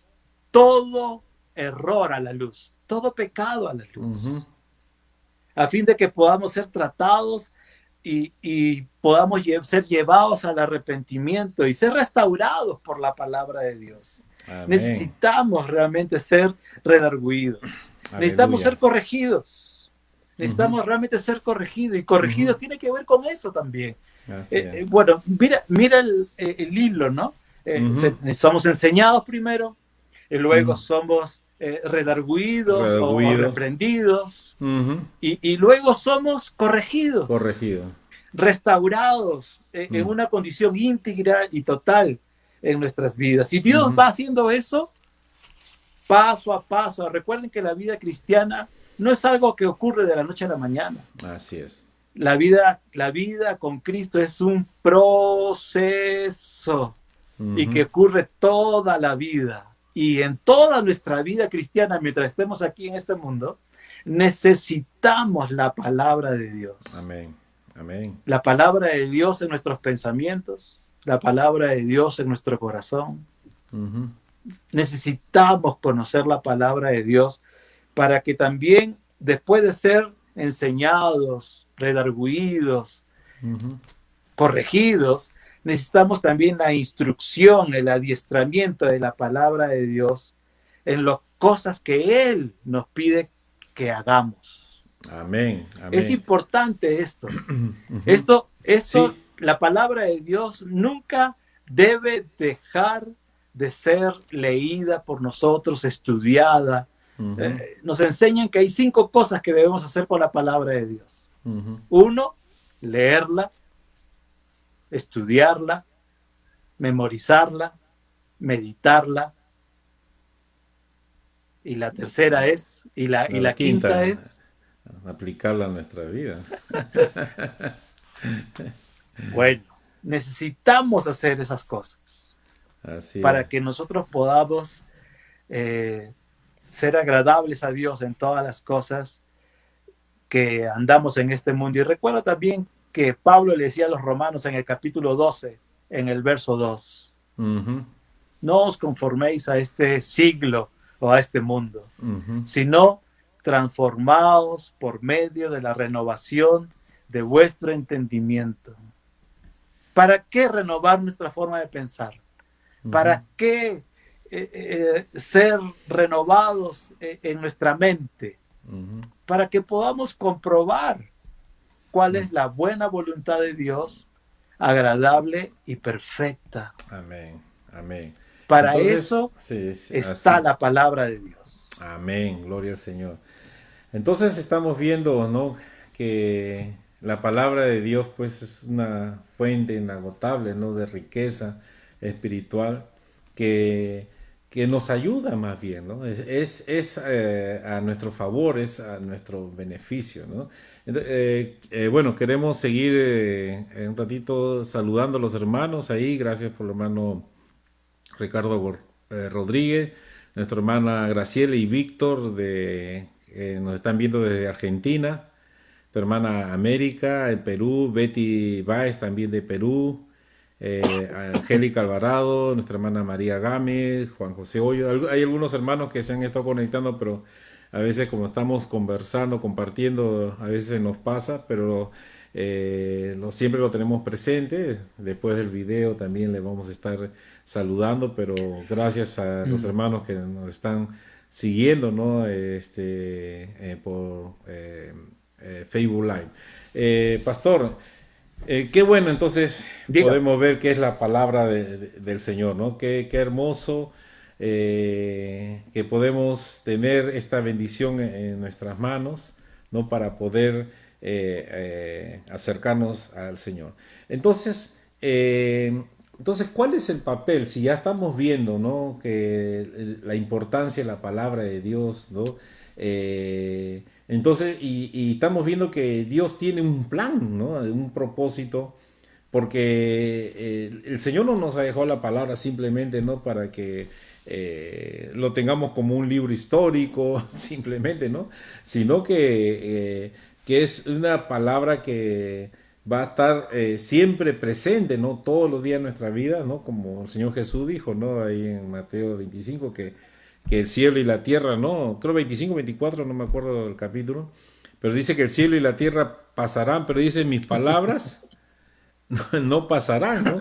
[SPEAKER 3] todo error a la luz, todo pecado a la luz,
[SPEAKER 2] Ujú.
[SPEAKER 3] a fin de que podamos ser tratados y podamos ser llevados al arrepentimiento y ser restaurados por la palabra de Dios.
[SPEAKER 2] Amén.
[SPEAKER 3] Necesitamos realmente ser redarguidos, necesitamos
[SPEAKER 2] Aleluya.
[SPEAKER 3] ser corregidos,
[SPEAKER 2] Ujú.
[SPEAKER 3] necesitamos realmente ser corregidos, y corregidos
[SPEAKER 2] Ujú.
[SPEAKER 3] tiene que ver con eso también.
[SPEAKER 2] Así es.
[SPEAKER 3] Bueno, mira el hilo, ¿no?
[SPEAKER 2] Ujú.
[SPEAKER 3] Somos enseñados primero, y luego
[SPEAKER 2] Ujú.
[SPEAKER 3] somos redarguidos o
[SPEAKER 2] Redarguidos.
[SPEAKER 3] reprendidos,
[SPEAKER 2] Ujú.
[SPEAKER 3] y luego somos corregidos,
[SPEAKER 2] Corregido.
[SPEAKER 3] restaurados en
[SPEAKER 2] Mm.
[SPEAKER 3] una condición íntegra y total en nuestras vidas. Y Dios
[SPEAKER 2] Ujú.
[SPEAKER 3] va haciendo eso paso a paso. Recuerden que la vida cristiana no es algo que ocurre de la noche a la mañana.
[SPEAKER 2] Así es.
[SPEAKER 3] La vida con Cristo es un proceso y
[SPEAKER 2] Ujú.
[SPEAKER 3] que ocurre toda la vida. Y en toda nuestra vida cristiana, mientras estemos aquí en este mundo, necesitamos la palabra de Dios.
[SPEAKER 2] Amén. Amén.
[SPEAKER 3] La palabra de Dios en nuestros pensamientos, la palabra de Dios en nuestro corazón.
[SPEAKER 2] Ujú.
[SPEAKER 3] Necesitamos conocer la palabra de Dios para que también, después de ser enseñados, redarguidos,
[SPEAKER 2] Ujú.
[SPEAKER 3] corregidos, necesitamos también la instrucción, el adiestramiento de la palabra de Dios en las cosas que Él nos pide que hagamos.
[SPEAKER 2] Amén.
[SPEAKER 3] Es
[SPEAKER 2] Amén.
[SPEAKER 3] importante esto.
[SPEAKER 2] Ujú.
[SPEAKER 3] Esto,
[SPEAKER 2] Sí.
[SPEAKER 3] la palabra de Dios nunca debe dejar de ser leída por nosotros, estudiada.
[SPEAKER 2] Ujú.
[SPEAKER 3] Nos enseñan que hay 5 cosas que debemos hacer con la palabra de Dios.
[SPEAKER 2] Ujú.
[SPEAKER 3] 1, leerla, estudiarla, memorizarla, meditarla. Y la tercera es, y
[SPEAKER 2] La
[SPEAKER 3] la quinta
[SPEAKER 2] quinta,
[SPEAKER 3] es,
[SPEAKER 2] aplicarla a nuestra vida.
[SPEAKER 3] bueno, necesitamos hacer esas cosas
[SPEAKER 2] Así es.
[SPEAKER 3] para que nosotros podamos ser agradables a Dios en todas las cosas que andamos en este mundo. Y recuerda también que Pablo le decía a los romanos en el capítulo 12, en el verso 2,
[SPEAKER 2] Ujú.
[SPEAKER 3] no os conforméis a este siglo o a este mundo,
[SPEAKER 2] Ujú.
[SPEAKER 3] sino transformaos por medio de la renovación de vuestro entendimiento. ¿Para qué renovar nuestra forma de pensar?
[SPEAKER 2] Ujú.
[SPEAKER 3] ¿Para qué ser renovados en nuestra mente?
[SPEAKER 2] Ujú.
[SPEAKER 3] Para que podamos comprobar cuál
[SPEAKER 2] Ujú.
[SPEAKER 3] es la buena voluntad de Dios, agradable y perfecta.
[SPEAKER 2] Amén. Amén.
[SPEAKER 3] Para
[SPEAKER 2] Entonces,
[SPEAKER 3] eso
[SPEAKER 2] sí, es
[SPEAKER 3] está
[SPEAKER 2] así.
[SPEAKER 3] la palabra de Dios.
[SPEAKER 2] Amén. Gloria al Señor. Entonces estamos viendo, ¿no? Que la palabra de Dios, pues, es una fuente inagotable, ¿no? De riqueza espiritual que, que nos ayuda más bien, ¿no? Es a nuestro favor, es a nuestro beneficio, ¿no? Bueno, queremos seguir en un ratito saludando a los hermanos ahí. Gracias por el hermano Ricardo Rodríguez, nuestra hermana Graciela y Víctor nos están viendo desde Argentina, tu hermana América, en Perú, Betty Baez también de Perú, Angélica Alvarado, nuestra hermana María Gámez, Juan José Hoyo. Hay algunos hermanos que se han estado conectando, pero a veces como estamos conversando, compartiendo, a veces nos pasa, pero siempre lo tenemos presente. Después del video también le vamos a estar saludando, pero gracias a los
[SPEAKER 3] Mm.
[SPEAKER 2] hermanos que nos están siguiendo, ¿no? Por Facebook Live. Pastor, qué bueno, entonces
[SPEAKER 3] Diga.
[SPEAKER 2] podemos ver qué es la palabra del Señor, ¿no? Qué hermoso que podemos tener esta bendición en nuestras manos, ¿no? Para poder acercarnos al Señor. Entonces, ¿cuál es el papel? Si ya estamos viendo, ¿no? Que la importancia de la palabra de Dios, ¿no? Entonces, y estamos viendo que Dios tiene un plan, ¿no? Un propósito porque el Señor no nos ha dejado la palabra simplemente, ¿no? Para que lo tengamos como un libro histórico, simplemente, ¿no? Sino que es una palabra que va a estar siempre presente, ¿no? Todos los días de nuestra vida, ¿no? Como el Señor Jesús dijo, ¿no? Ahí en Mateo 25, que el cielo y la tierra, ¿no? Creo 25, 24, no me acuerdo del capítulo, pero dice que el cielo y la tierra pasarán, pero dice mis palabras no pasarán, ¿no?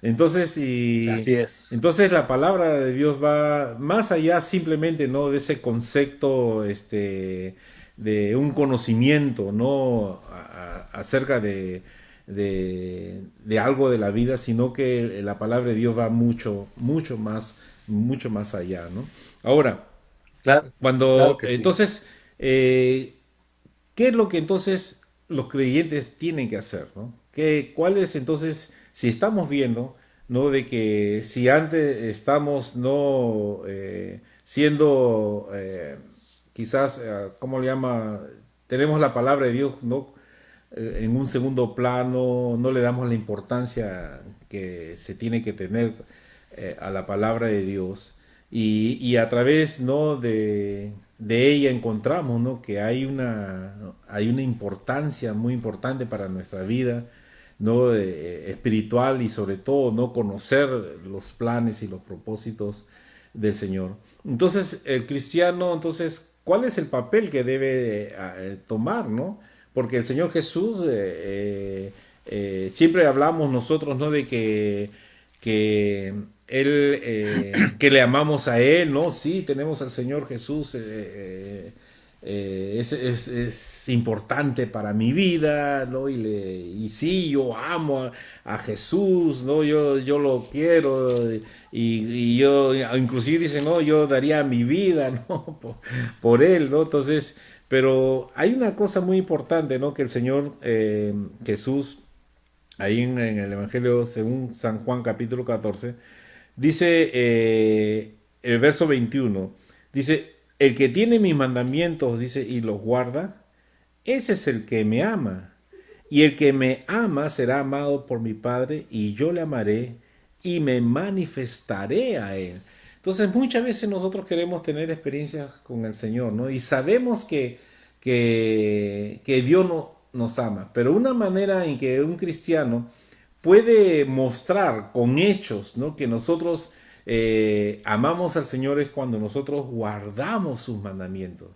[SPEAKER 2] Entonces,
[SPEAKER 3] Así es.
[SPEAKER 2] entonces la palabra de Dios va más allá simplemente, ¿no? De ese concepto, de un conocimiento, ¿no? Acerca de algo de la vida, sino que la palabra de Dios va mucho más allá, ¿no? Ahora,
[SPEAKER 3] Claro, claro
[SPEAKER 2] cuando,
[SPEAKER 3] que sí.
[SPEAKER 2] entonces, ¿qué es lo que entonces los creyentes tienen que hacer, ¿no? ¿Cuál es entonces, si estamos viendo, ¿no? De que si antes estamos, ¿no? Siendo, quizás, ¿cómo le llama? Tenemos la palabra de Dios, ¿no? En un segundo plano, no le damos la importancia que se tiene que tener a la palabra de Dios y a través, ¿no? de ella encontramos, ¿no? Que hay una importancia muy importante para nuestra vida, ¿no? Espiritual y sobre todo, ¿no? Conocer los planes y los propósitos del Señor. Entonces, el cristiano, entonces, ¿cuál es el papel que debe tomar, ¿no? Porque el Señor Jesús, siempre hablamos nosotros, ¿no? De que él, que le amamos a Él, ¿no? Sí, tenemos al Señor Jesús, es importante para mi vida, ¿no? Y sí, yo amo a Jesús, ¿no? Yo lo quiero y yo, inclusive dice, no, yo daría mi vida, ¿no? Por Él, ¿no? Entonces, pero hay una cosa muy importante, ¿no? Que el Señor Jesús, ahí en el Evangelio según San Juan capítulo 14, dice el verso 21, dice, el que tiene mis mandamientos, dice, y los guarda, ese es el que me ama. Y el que me ama será amado por mi Padre, y yo le amaré y me manifestaré a él. Entonces muchas veces nosotros queremos tener experiencias con el Señor, ¿no? Y sabemos que Dios no, nos ama, pero una manera en que un cristiano puede mostrar con hechos, ¿no? Que nosotros amamos al Señor es cuando nosotros guardamos sus mandamientos.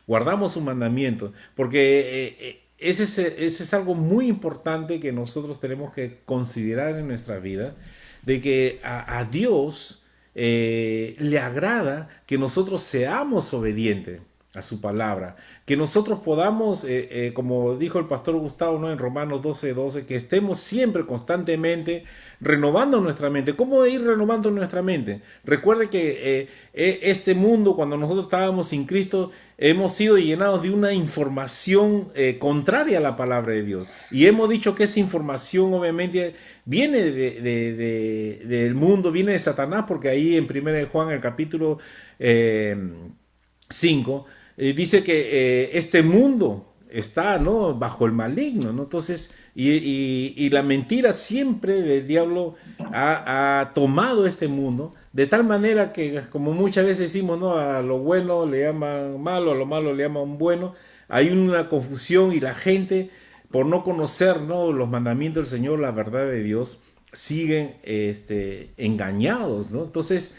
[SPEAKER 2] Guardamos sus mandamientos, porque ese es algo muy importante que nosotros tenemos que considerar en nuestra vida, de que a Dios le agrada que nosotros seamos obedientes a su palabra, que nosotros podamos, como dijo el pastor Gustavo, ¿no? En Romanos 12:12, que estemos siempre constantemente renovando nuestra mente. ¿Cómo ir renovando nuestra mente? Recuerde que este mundo, cuando nosotros estábamos sin Cristo, hemos sido llenados de una información contraria a la palabra de Dios. Y hemos dicho que esa información obviamente viene del mundo, viene de Satanás, porque ahí en 1 de Juan, el capítulo 5, dice que este mundo está, ¿no? Bajo el maligno, ¿no? Entonces, y la mentira siempre del diablo ha tomado este mundo de tal manera que, como muchas veces decimos, ¿no? A lo bueno le llaman malo, a lo malo le llaman bueno. Hay una confusión y la gente, por no conocer, ¿no? Los mandamientos del Señor, la verdad de Dios, siguen engañados, ¿no? Entonces,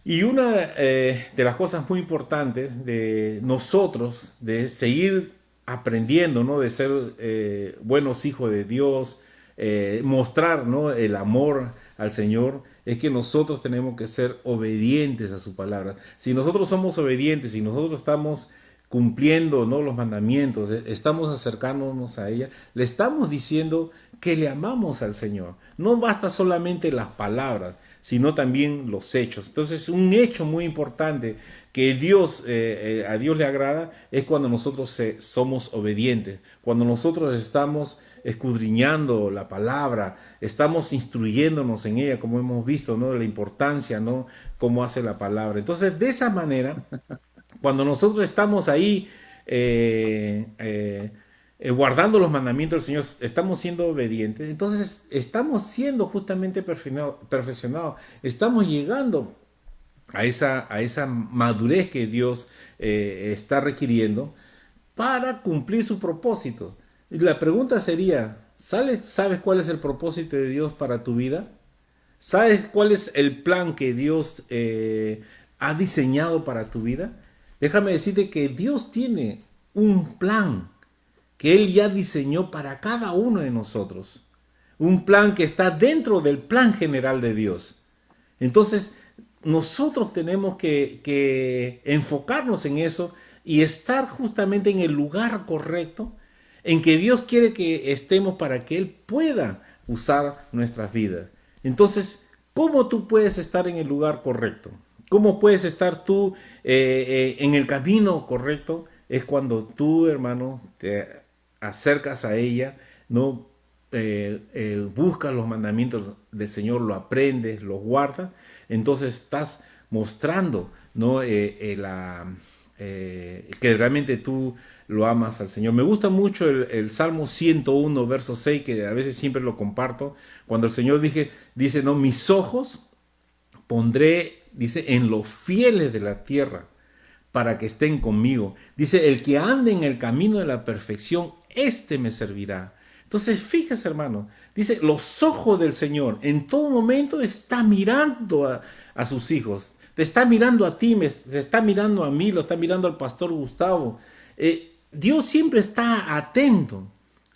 [SPEAKER 2] y una de las cosas muy importantes de nosotros, de seguir aprendiendo, ¿no? De ser buenos hijos de Dios, mostrar, ¿no? El amor al Señor, es que nosotros tenemos que ser obedientes a su palabra. Si nosotros somos obedientes, si nosotros estamos cumpliendo, ¿no? Los mandamientos, estamos acercándonos a ella, le estamos diciendo que le amamos al Señor. No basta solamente las palabras, sino también los hechos. Entonces, un hecho muy importante que a Dios le agrada es cuando nosotros somos obedientes, cuando nosotros estamos escudriñando la palabra, estamos instruyéndonos en ella, como hemos visto, ¿no? La importancia, ¿no? Cómo hace la palabra. Entonces, de esa manera, cuando nosotros estamos ahí guardando los mandamientos del Señor, estamos siendo obedientes, entonces estamos siendo justamente perfeccionados, estamos llegando a esa madurez que Dios está requiriendo para cumplir su propósito. Y la pregunta sería, ¿sabes cuál es el propósito de Dios para tu vida? ¿Sabes cuál es el plan que Dios ha diseñado para tu vida? Déjame decirte que Dios tiene un plan que Él ya diseñó para cada uno de nosotros. Un plan que está dentro del plan general de Dios. Entonces, nosotros tenemos que enfocarnos en eso y estar justamente en el lugar correcto en que Dios quiere que estemos para que Él pueda usar nuestras vidas. Entonces, ¿cómo tú puedes estar en el lugar correcto? ¿Cómo puedes estar tú en el camino correcto? Es cuando tú, hermano, te acercas a ella, ¿no? Buscas los mandamientos del Señor, lo aprendes, los guardas, entonces estás mostrando, ¿no? Que realmente tú lo amas al Señor. Me gusta mucho el Salmo 101, verso 6, que a veces siempre lo comparto, cuando el Señor dice, no, mis ojos pondré, dice, en los fieles de la tierra, para que estén conmigo. Dice, el que ande en el camino de la perfección, este me servirá. Entonces, fíjese, hermano, dice, los ojos del Señor en todo momento está mirando a sus hijos. Te está mirando a ti, te está mirando a mí, lo está mirando al pastor Gustavo. Dios siempre está atento.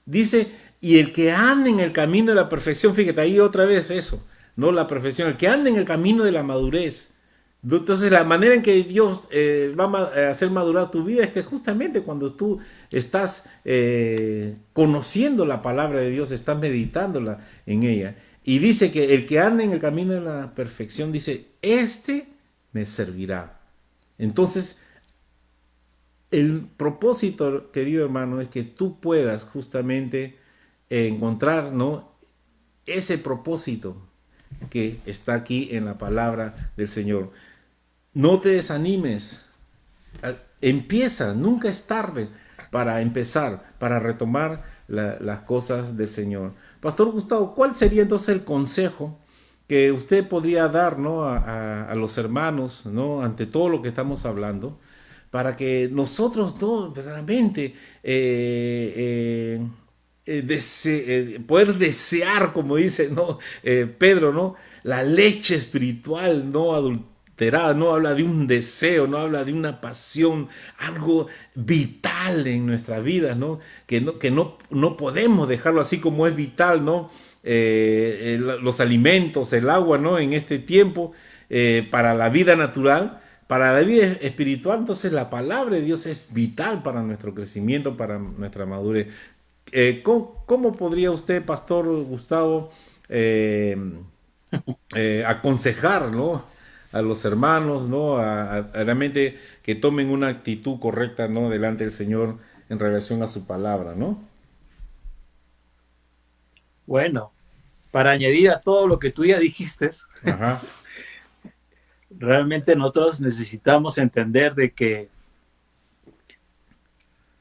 [SPEAKER 2] Dice, y el que ande en el camino de la perfección, fíjate, ahí otra vez eso, no la perfección, el que ande en el camino de la madurez. Entonces la manera en que Dios va a hacer madurar tu vida es que justamente cuando tú estás conociendo la palabra de Dios, estás meditándola en ella. Y dice que el que anda en el camino de la perfección, dice, este me servirá. Entonces, el propósito, querido hermano, es que tú puedas justamente encontrar, ¿no?, ese propósito que está aquí en la palabra del Señor. No te desanimes. Empieza, nunca es tarde para empezar, para retomar las cosas del Señor. Pastor Gustavo, ¿cuál sería entonces el consejo que usted podría dar, ¿no?, a los hermanos, ¿no?, ante todo lo que estamos hablando, para que nosotros no realmente poder desear, como dice, ¿no?, Pedro, ¿no?, la leche espiritual no adulterada, no habla de un deseo, no habla de una pasión, algo vital en nuestra vida, ¿no? Que no podemos dejarlo así como es vital, ¿no? Los alimentos, el agua, ¿no?, en este tiempo, para la vida natural, para la vida espiritual. Entonces la palabra de Dios es vital para nuestro crecimiento, para nuestra madurez. ¿Cómo podría usted, Pastor Gustavo, aconsejar, ¿no?, a los hermanos, ¿no?, a realmente que tomen una actitud correcta, ¿no?, delante del Señor en relación a su palabra, ¿no?
[SPEAKER 3] Bueno, para añadir a todo lo que tú ya dijiste,
[SPEAKER 2] Ajá.
[SPEAKER 3] realmente nosotros necesitamos entender de que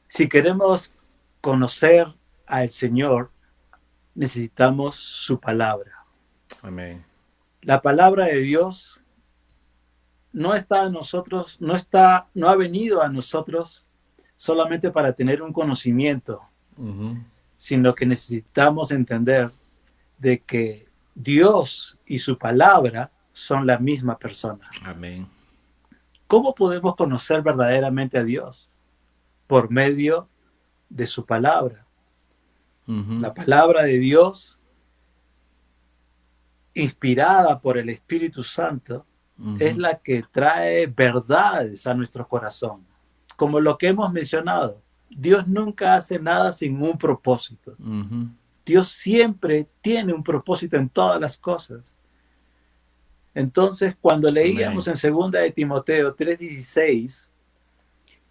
[SPEAKER 3] si queremos conocer al Señor, necesitamos su palabra.
[SPEAKER 2] Amén.
[SPEAKER 3] La palabra de Dios no está en nosotros, no ha venido a nosotros solamente para tener un conocimiento, sino que necesitamos entender de que Dios y su palabra son la misma persona.
[SPEAKER 2] Amén.
[SPEAKER 3] ¿Cómo podemos conocer verdaderamente a Dios? Por medio de su palabra. La palabra de Dios, inspirada por el Espíritu Santo, es la que trae verdades a nuestro corazón. Como lo que hemos mencionado, Dios nunca hace nada sin un propósito. Dios siempre tiene un propósito en todas las cosas. Entonces, cuando leíamos en 2 de Timoteo 3:16,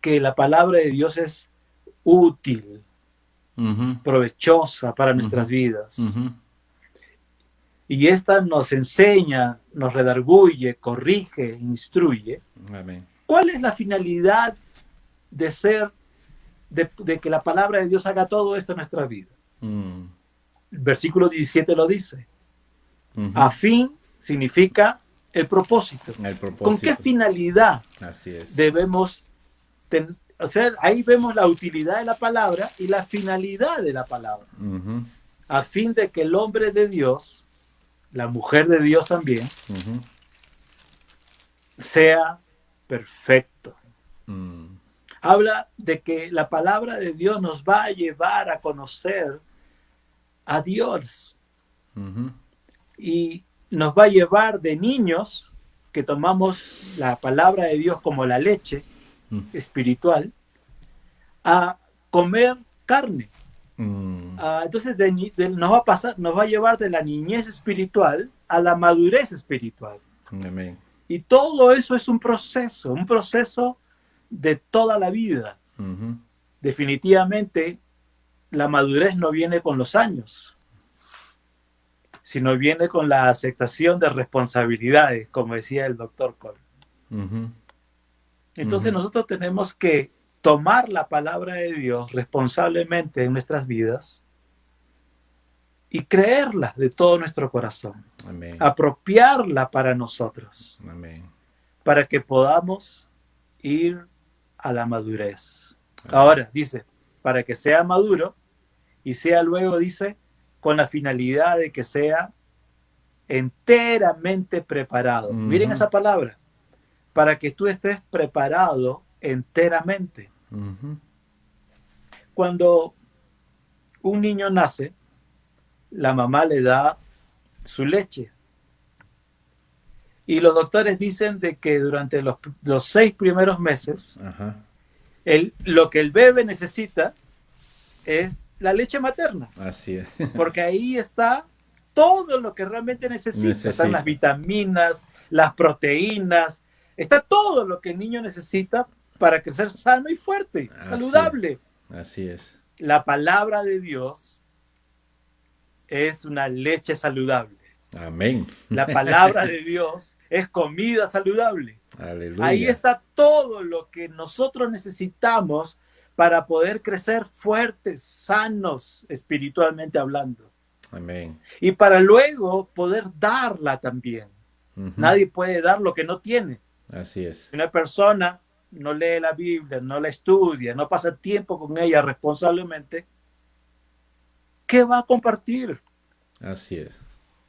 [SPEAKER 3] que la palabra de Dios es útil, provechosa para nuestras vidas. Y esta nos enseña, nos redarguye, corrige, instruye.
[SPEAKER 2] Amén.
[SPEAKER 3] ¿Cuál es la finalidad de ser de que la palabra de Dios haga todo esto en nuestra vida.
[SPEAKER 2] Mm.
[SPEAKER 3] El versículo 17 lo dice.
[SPEAKER 2] Ujú.
[SPEAKER 3] A fin significa el propósito.
[SPEAKER 2] El propósito.
[SPEAKER 3] ¿Con qué finalidad
[SPEAKER 2] Así es.
[SPEAKER 3] debemos tener? O sea, ahí vemos la utilidad de la palabra y la finalidad de la palabra.
[SPEAKER 2] Ujú.
[SPEAKER 3] A fin de que el hombre de Dios, la mujer de Dios también,
[SPEAKER 2] Ujú.
[SPEAKER 3] sea perfecto.
[SPEAKER 2] Mm.
[SPEAKER 3] Habla de que la palabra de Dios nos va a llevar a conocer a Dios
[SPEAKER 2] Ujú.
[SPEAKER 3] y nos va a llevar de niños que tomamos la palabra de Dios como la leche espiritual a comer carne.
[SPEAKER 2] Mm.
[SPEAKER 3] Entonces nos va a pasar, nos va a llevar de la niñez espiritual a la madurez espiritual.
[SPEAKER 2] Amén.
[SPEAKER 3] Y todo eso es un proceso de toda la vida.
[SPEAKER 2] Ujú.
[SPEAKER 3] Definitivamente, la madurez no viene con los años, sino viene con la aceptación de responsabilidades, como decía el doctor Cole.
[SPEAKER 2] Ujú.
[SPEAKER 3] Entonces
[SPEAKER 2] Ujú.
[SPEAKER 3] nosotros tenemos que tomar la palabra de Dios responsablemente en nuestras vidas y creerla de todo nuestro corazón,
[SPEAKER 2] Amén.
[SPEAKER 3] apropiarla para nosotros,
[SPEAKER 2] Amén.
[SPEAKER 3] para que podamos ir a la madurez. Ahora, dice, para que sea maduro y sea luego, dice, con la finalidad de que sea enteramente preparado. Miren
[SPEAKER 2] Ujú.
[SPEAKER 3] esa palabra, para que tú estés preparado enteramente.
[SPEAKER 2] Ujú.
[SPEAKER 3] Cuando un niño nace, la mamá le da su leche. Y los doctores dicen de que durante los 6 primeros meses,
[SPEAKER 2] Ajá.
[SPEAKER 3] lo que el bebé necesita es la leche materna,
[SPEAKER 2] Así es.
[SPEAKER 3] porque ahí está todo lo que realmente necesita. Están las
[SPEAKER 2] Necesita.
[SPEAKER 3] vitaminas, las proteínas, está todo lo que el niño necesita para crecer sano y fuerte, saludable.
[SPEAKER 2] Así es.
[SPEAKER 3] La palabra de Dios es una leche saludable.
[SPEAKER 2] Amén.
[SPEAKER 3] La palabra de Dios es comida saludable.
[SPEAKER 2] Aleluya.
[SPEAKER 3] Ahí está todo lo que nosotros necesitamos para poder crecer fuertes, sanos, espiritualmente hablando.
[SPEAKER 2] Amén.
[SPEAKER 3] Y para luego poder darla también.
[SPEAKER 2] Ujú.
[SPEAKER 3] Nadie puede dar lo que no tiene.
[SPEAKER 2] Así es.
[SPEAKER 3] Si una persona no lee la Biblia, no la estudia, no pasa tiempo con ella responsablemente, ¿qué va a compartir?
[SPEAKER 2] Así es.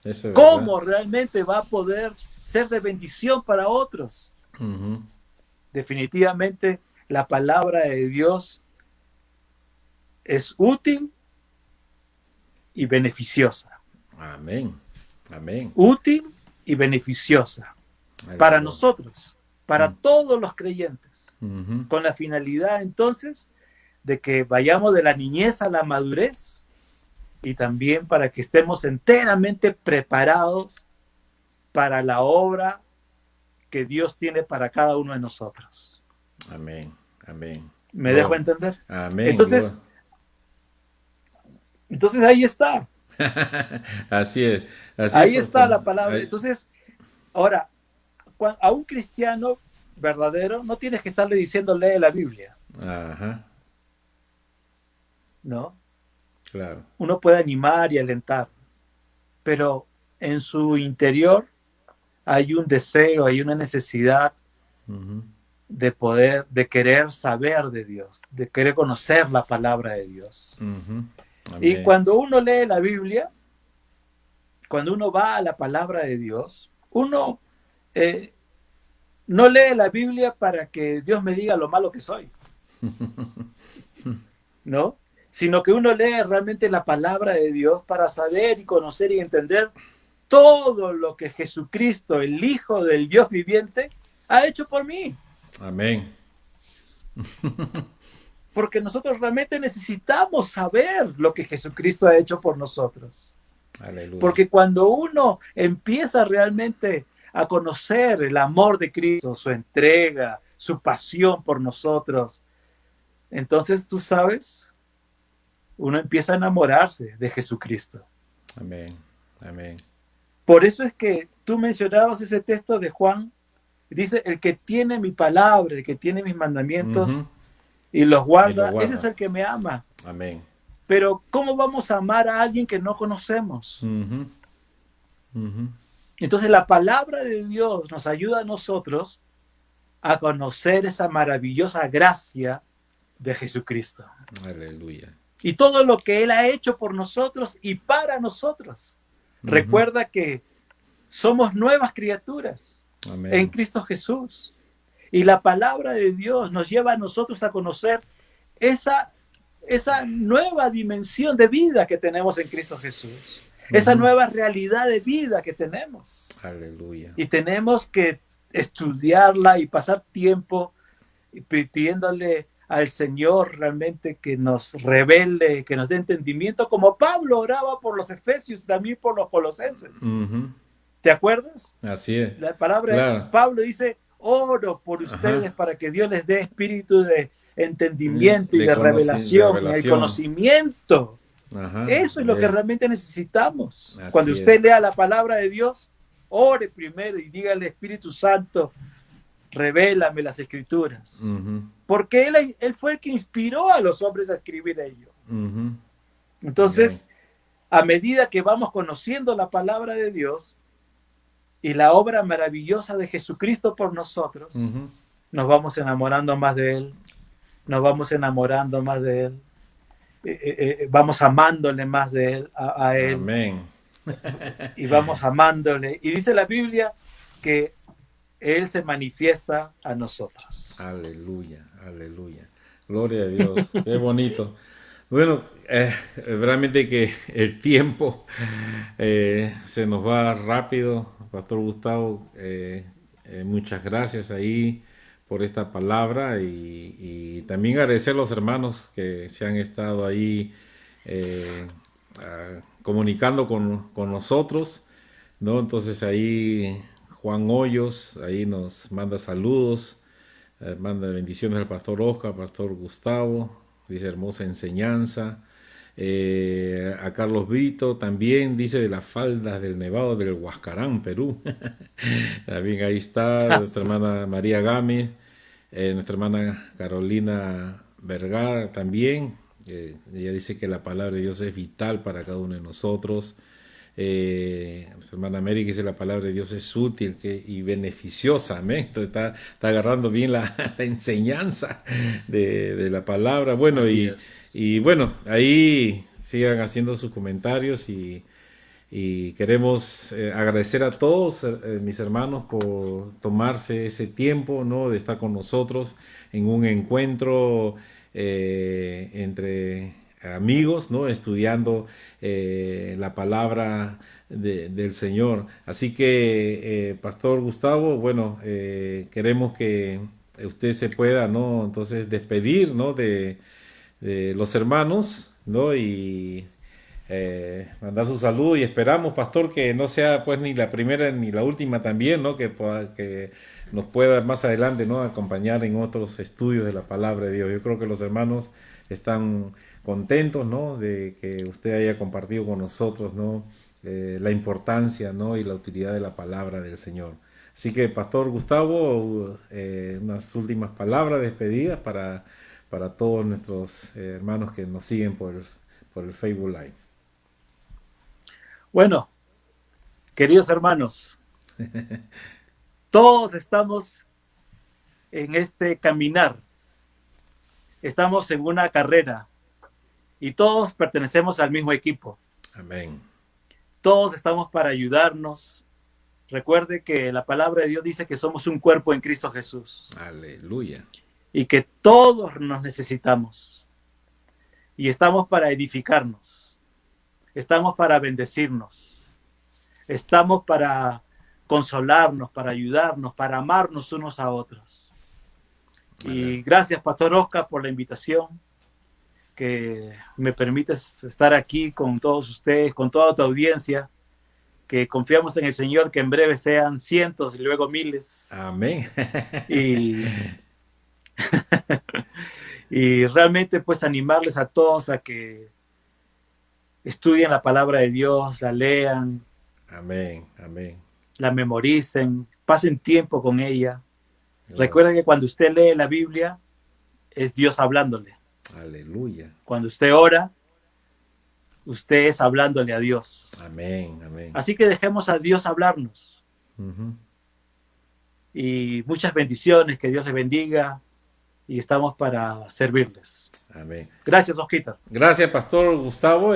[SPEAKER 2] Eso es
[SPEAKER 3] ¿Cómo
[SPEAKER 2] verdad.
[SPEAKER 3] realmente va a poder ser de bendición para otros?
[SPEAKER 2] Ujú.
[SPEAKER 3] Definitivamente la palabra de Dios es útil y beneficiosa.
[SPEAKER 2] Amén. Amén.
[SPEAKER 3] Útil y beneficiosa para
[SPEAKER 2] Aleluya.
[SPEAKER 3] nosotros, para todos los creyentes,
[SPEAKER 2] Ujú.
[SPEAKER 3] con la finalidad entonces de que vayamos de la niñez a la madurez y también para que estemos enteramente preparados para la obra que Dios tiene para cada uno de nosotros.
[SPEAKER 2] Amén. Amén.
[SPEAKER 3] ¿Me dejo entender?
[SPEAKER 2] Amén.
[SPEAKER 3] Entonces ahí está.
[SPEAKER 2] Así es. Así es,
[SPEAKER 3] Ahí está
[SPEAKER 2] pastor.
[SPEAKER 3] la palabra. Entonces, ahora, a un cristiano verdadero no tienes que estarle diciendo lee la Biblia,
[SPEAKER 2] Ajá.
[SPEAKER 3] ¿no?
[SPEAKER 2] Claro.
[SPEAKER 3] Uno puede animar y alentar, pero en su interior hay un deseo, hay una necesidad
[SPEAKER 2] Ujú.
[SPEAKER 3] de querer saber de Dios, de querer conocer la palabra de Dios.
[SPEAKER 2] Ujú.
[SPEAKER 3] Y
[SPEAKER 2] Amén.
[SPEAKER 3] cuando uno lee la Biblia, cuando uno va a la palabra de Dios, uno no lee la Biblia para que Dios me diga lo malo que soy, ¿no? Sino que uno lee realmente la palabra de Dios para saber y conocer y entender todo lo que Jesucristo, el Hijo del Dios viviente, ha hecho por mí.
[SPEAKER 2] Amén.
[SPEAKER 3] Porque nosotros realmente necesitamos saber lo que Jesucristo ha hecho por nosotros.
[SPEAKER 2] Aleluya.
[SPEAKER 3] Porque cuando uno empieza realmente a conocer el amor de Cristo, su entrega, su pasión por nosotros, entonces tú sabes, uno empieza a enamorarse de Jesucristo.
[SPEAKER 2] Amén. Amén.
[SPEAKER 3] Por eso es que tú mencionabas ese texto de Juan, dice, el que tiene mi palabra, el que tiene mis mandamientos,
[SPEAKER 2] Ujú.
[SPEAKER 3] y los
[SPEAKER 2] Y lo
[SPEAKER 3] guarda,
[SPEAKER 2] guarda.
[SPEAKER 3] ese es el que me ama.
[SPEAKER 2] Amén.
[SPEAKER 3] Pero ¿cómo vamos a amar a alguien que no conocemos?
[SPEAKER 2] Ujú, ujú.
[SPEAKER 3] Entonces la palabra de Dios nos ayuda a nosotros a conocer esa maravillosa gracia de Jesucristo
[SPEAKER 2] Aleluya.
[SPEAKER 3] y todo lo que Él ha hecho por nosotros y para nosotros.
[SPEAKER 2] Ujú.
[SPEAKER 3] Recuerda que somos nuevas criaturas
[SPEAKER 2] Amén.
[SPEAKER 3] en Cristo Jesús. Y la palabra de Dios nos lleva a nosotros a conocer esa nueva dimensión de vida que tenemos en Cristo Jesús. Esa
[SPEAKER 2] Ujú.
[SPEAKER 3] nueva realidad de vida que tenemos.
[SPEAKER 2] Aleluya.
[SPEAKER 3] Y tenemos que estudiarla y pasar tiempo pidiéndole al Señor realmente que nos revele, que nos dé entendimiento, como Pablo oraba por los efesios y también por los colosenses.
[SPEAKER 2] Ujú.
[SPEAKER 3] ¿Te acuerdas?
[SPEAKER 2] Así es.
[SPEAKER 3] La palabra de
[SPEAKER 2] Claro.
[SPEAKER 3] Pablo dice, oro por ustedes
[SPEAKER 2] Ajá.
[SPEAKER 3] para que Dios les dé espíritu de entendimiento y de
[SPEAKER 2] De
[SPEAKER 3] revelación, el
[SPEAKER 2] revelación.
[SPEAKER 3] conocimiento.
[SPEAKER 2] Ajá.
[SPEAKER 3] Eso es lo que realmente necesitamos.
[SPEAKER 2] Así
[SPEAKER 3] Cuando
[SPEAKER 2] es.
[SPEAKER 3] usted lea la palabra de Dios, ore primero y diga al Espíritu Santo, revélame las escrituras.
[SPEAKER 2] Ujú,
[SPEAKER 3] Porque él fue el que inspiró a los hombres a escribir ello.
[SPEAKER 2] ujú.
[SPEAKER 3] Entonces, a medida que vamos conociendo la palabra de Dios y la obra maravillosa de Jesucristo por nosotros,
[SPEAKER 2] Ujú.
[SPEAKER 3] nos vamos enamorando más de Él, nos vamos enamorando más de Él, vamos amándole más de Él, a Él,
[SPEAKER 2] Amén.
[SPEAKER 3] y vamos amándole. Y dice la Biblia que Él se manifiesta a nosotros.
[SPEAKER 2] Aleluya, aleluya. Gloria a Dios. Qué bonito. Bueno, realmente que el tiempo se nos va rápido. Pastor Gustavo, muchas gracias ahí por esta palabra y también agradecer a los hermanos que se han estado ahí comunicando con nosotros, ¿no? Entonces ahí Juan Hoyos, ahí nos manda saludos. Manda bendiciones al pastor Oscar, pastor Gustavo, dice hermosa enseñanza. A Carlos Vito también dice de las faldas del Nevado del Huascarán, Perú. También ahí está nuestra hermana María Gámez, nuestra hermana Carolina Vergara también. Ella dice que la palabra de Dios es vital para cada uno de nosotros. Nuestra hermana Mary dice la palabra de Dios es útil y beneficiosa, amén. Entonces está agarrando bien la enseñanza de la palabra. Bueno, y bueno, ahí sigan haciendo sus comentarios y queremos agradecer a todos mis hermanos por tomarse ese tiempo, ¿no? De estar con nosotros en un encuentro entre amigos, ¿no? Estudiando la palabra del Señor. Así que, Pastor Gustavo, bueno, queremos que usted se pueda, ¿no? Entonces despedir, ¿no? De los hermanos, ¿no? Y mandar su saludo y esperamos, Pastor, que no sea pues ni la primera ni la última también, ¿no? Que nos pueda más adelante, ¿no? Acompañar en otros estudios de la palabra de Dios. Yo creo que los hermanos están contentos, ¿no? De que usted haya compartido con nosotros, ¿no? La importancia, ¿no? Y la utilidad de la palabra del Señor. Así que, Pastor Gustavo, unas últimas palabras despedidas para todos nuestros hermanos que nos siguen por el Facebook Live.
[SPEAKER 3] Bueno, queridos hermanos, todos estamos en este caminar, estamos en una carrera y todos pertenecemos al mismo equipo.
[SPEAKER 2] Amén.
[SPEAKER 3] Todos estamos para ayudarnos. Recuerde que la palabra de Dios dice que somos un cuerpo en Cristo Jesús.
[SPEAKER 2] Aleluya.
[SPEAKER 3] Y que todos nos necesitamos. Y estamos para edificarnos. Estamos para bendecirnos. Estamos para consolarnos, para ayudarnos, para amarnos unos a otros. Y gracias, Pastor Oscar, por la invitación que me permites estar aquí con todos ustedes, con toda tu audiencia, que confiamos en el Señor, que en breve sean cientos y luego miles.
[SPEAKER 2] Amén.
[SPEAKER 3] Y realmente pues animarles a todos a que estudien la palabra de Dios, la lean,
[SPEAKER 2] Amén, amén.
[SPEAKER 3] la memoricen, pasen tiempo con ella. Recuerda que cuando usted lee la Biblia, es Dios hablándole.
[SPEAKER 2] Aleluya.
[SPEAKER 3] Cuando usted ora, usted es hablándole a Dios.
[SPEAKER 2] Amén, amén.
[SPEAKER 3] Así que dejemos a Dios hablarnos.
[SPEAKER 2] Ujú.
[SPEAKER 3] Y muchas bendiciones, que Dios les bendiga. Y estamos para servirles.
[SPEAKER 2] Amén.
[SPEAKER 3] Gracias, Osquita.
[SPEAKER 2] Gracias, Pastor Gustavo.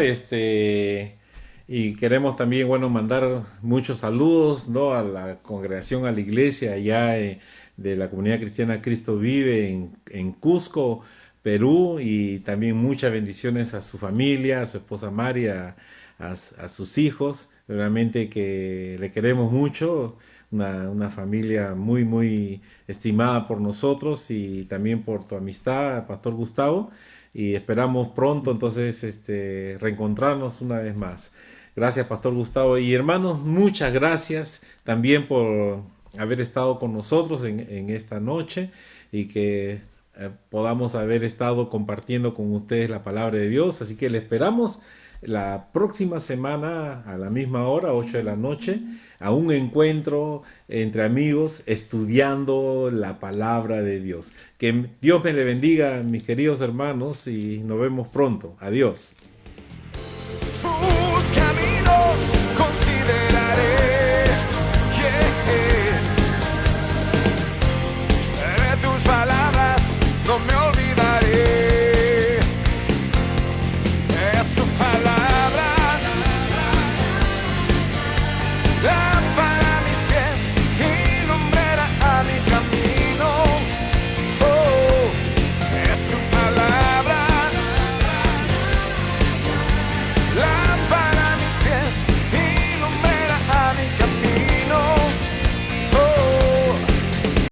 [SPEAKER 2] Y queremos también, bueno, mandar muchos saludos, ¿no? A la congregación, a la iglesia allá de la comunidad cristiana Cristo Vive en Cusco, Perú, y también muchas bendiciones a su familia, a su esposa María, a sus hijos. Realmente que le queremos mucho, una familia muy, muy estimada por nosotros y también por tu amistad, Pastor Gustavo. Y esperamos pronto entonces reencontrarnos una vez más. Gracias, Pastor Gustavo. Y hermanos, muchas gracias también por haber estado con nosotros en esta noche y que podamos haber estado compartiendo con ustedes la palabra de Dios. Así que le esperamos la próxima semana a la misma hora, 8 de la noche, a un encuentro entre amigos estudiando la palabra de Dios. Que Dios me le bendiga, mis queridos hermanos, y nos vemos pronto. Adiós.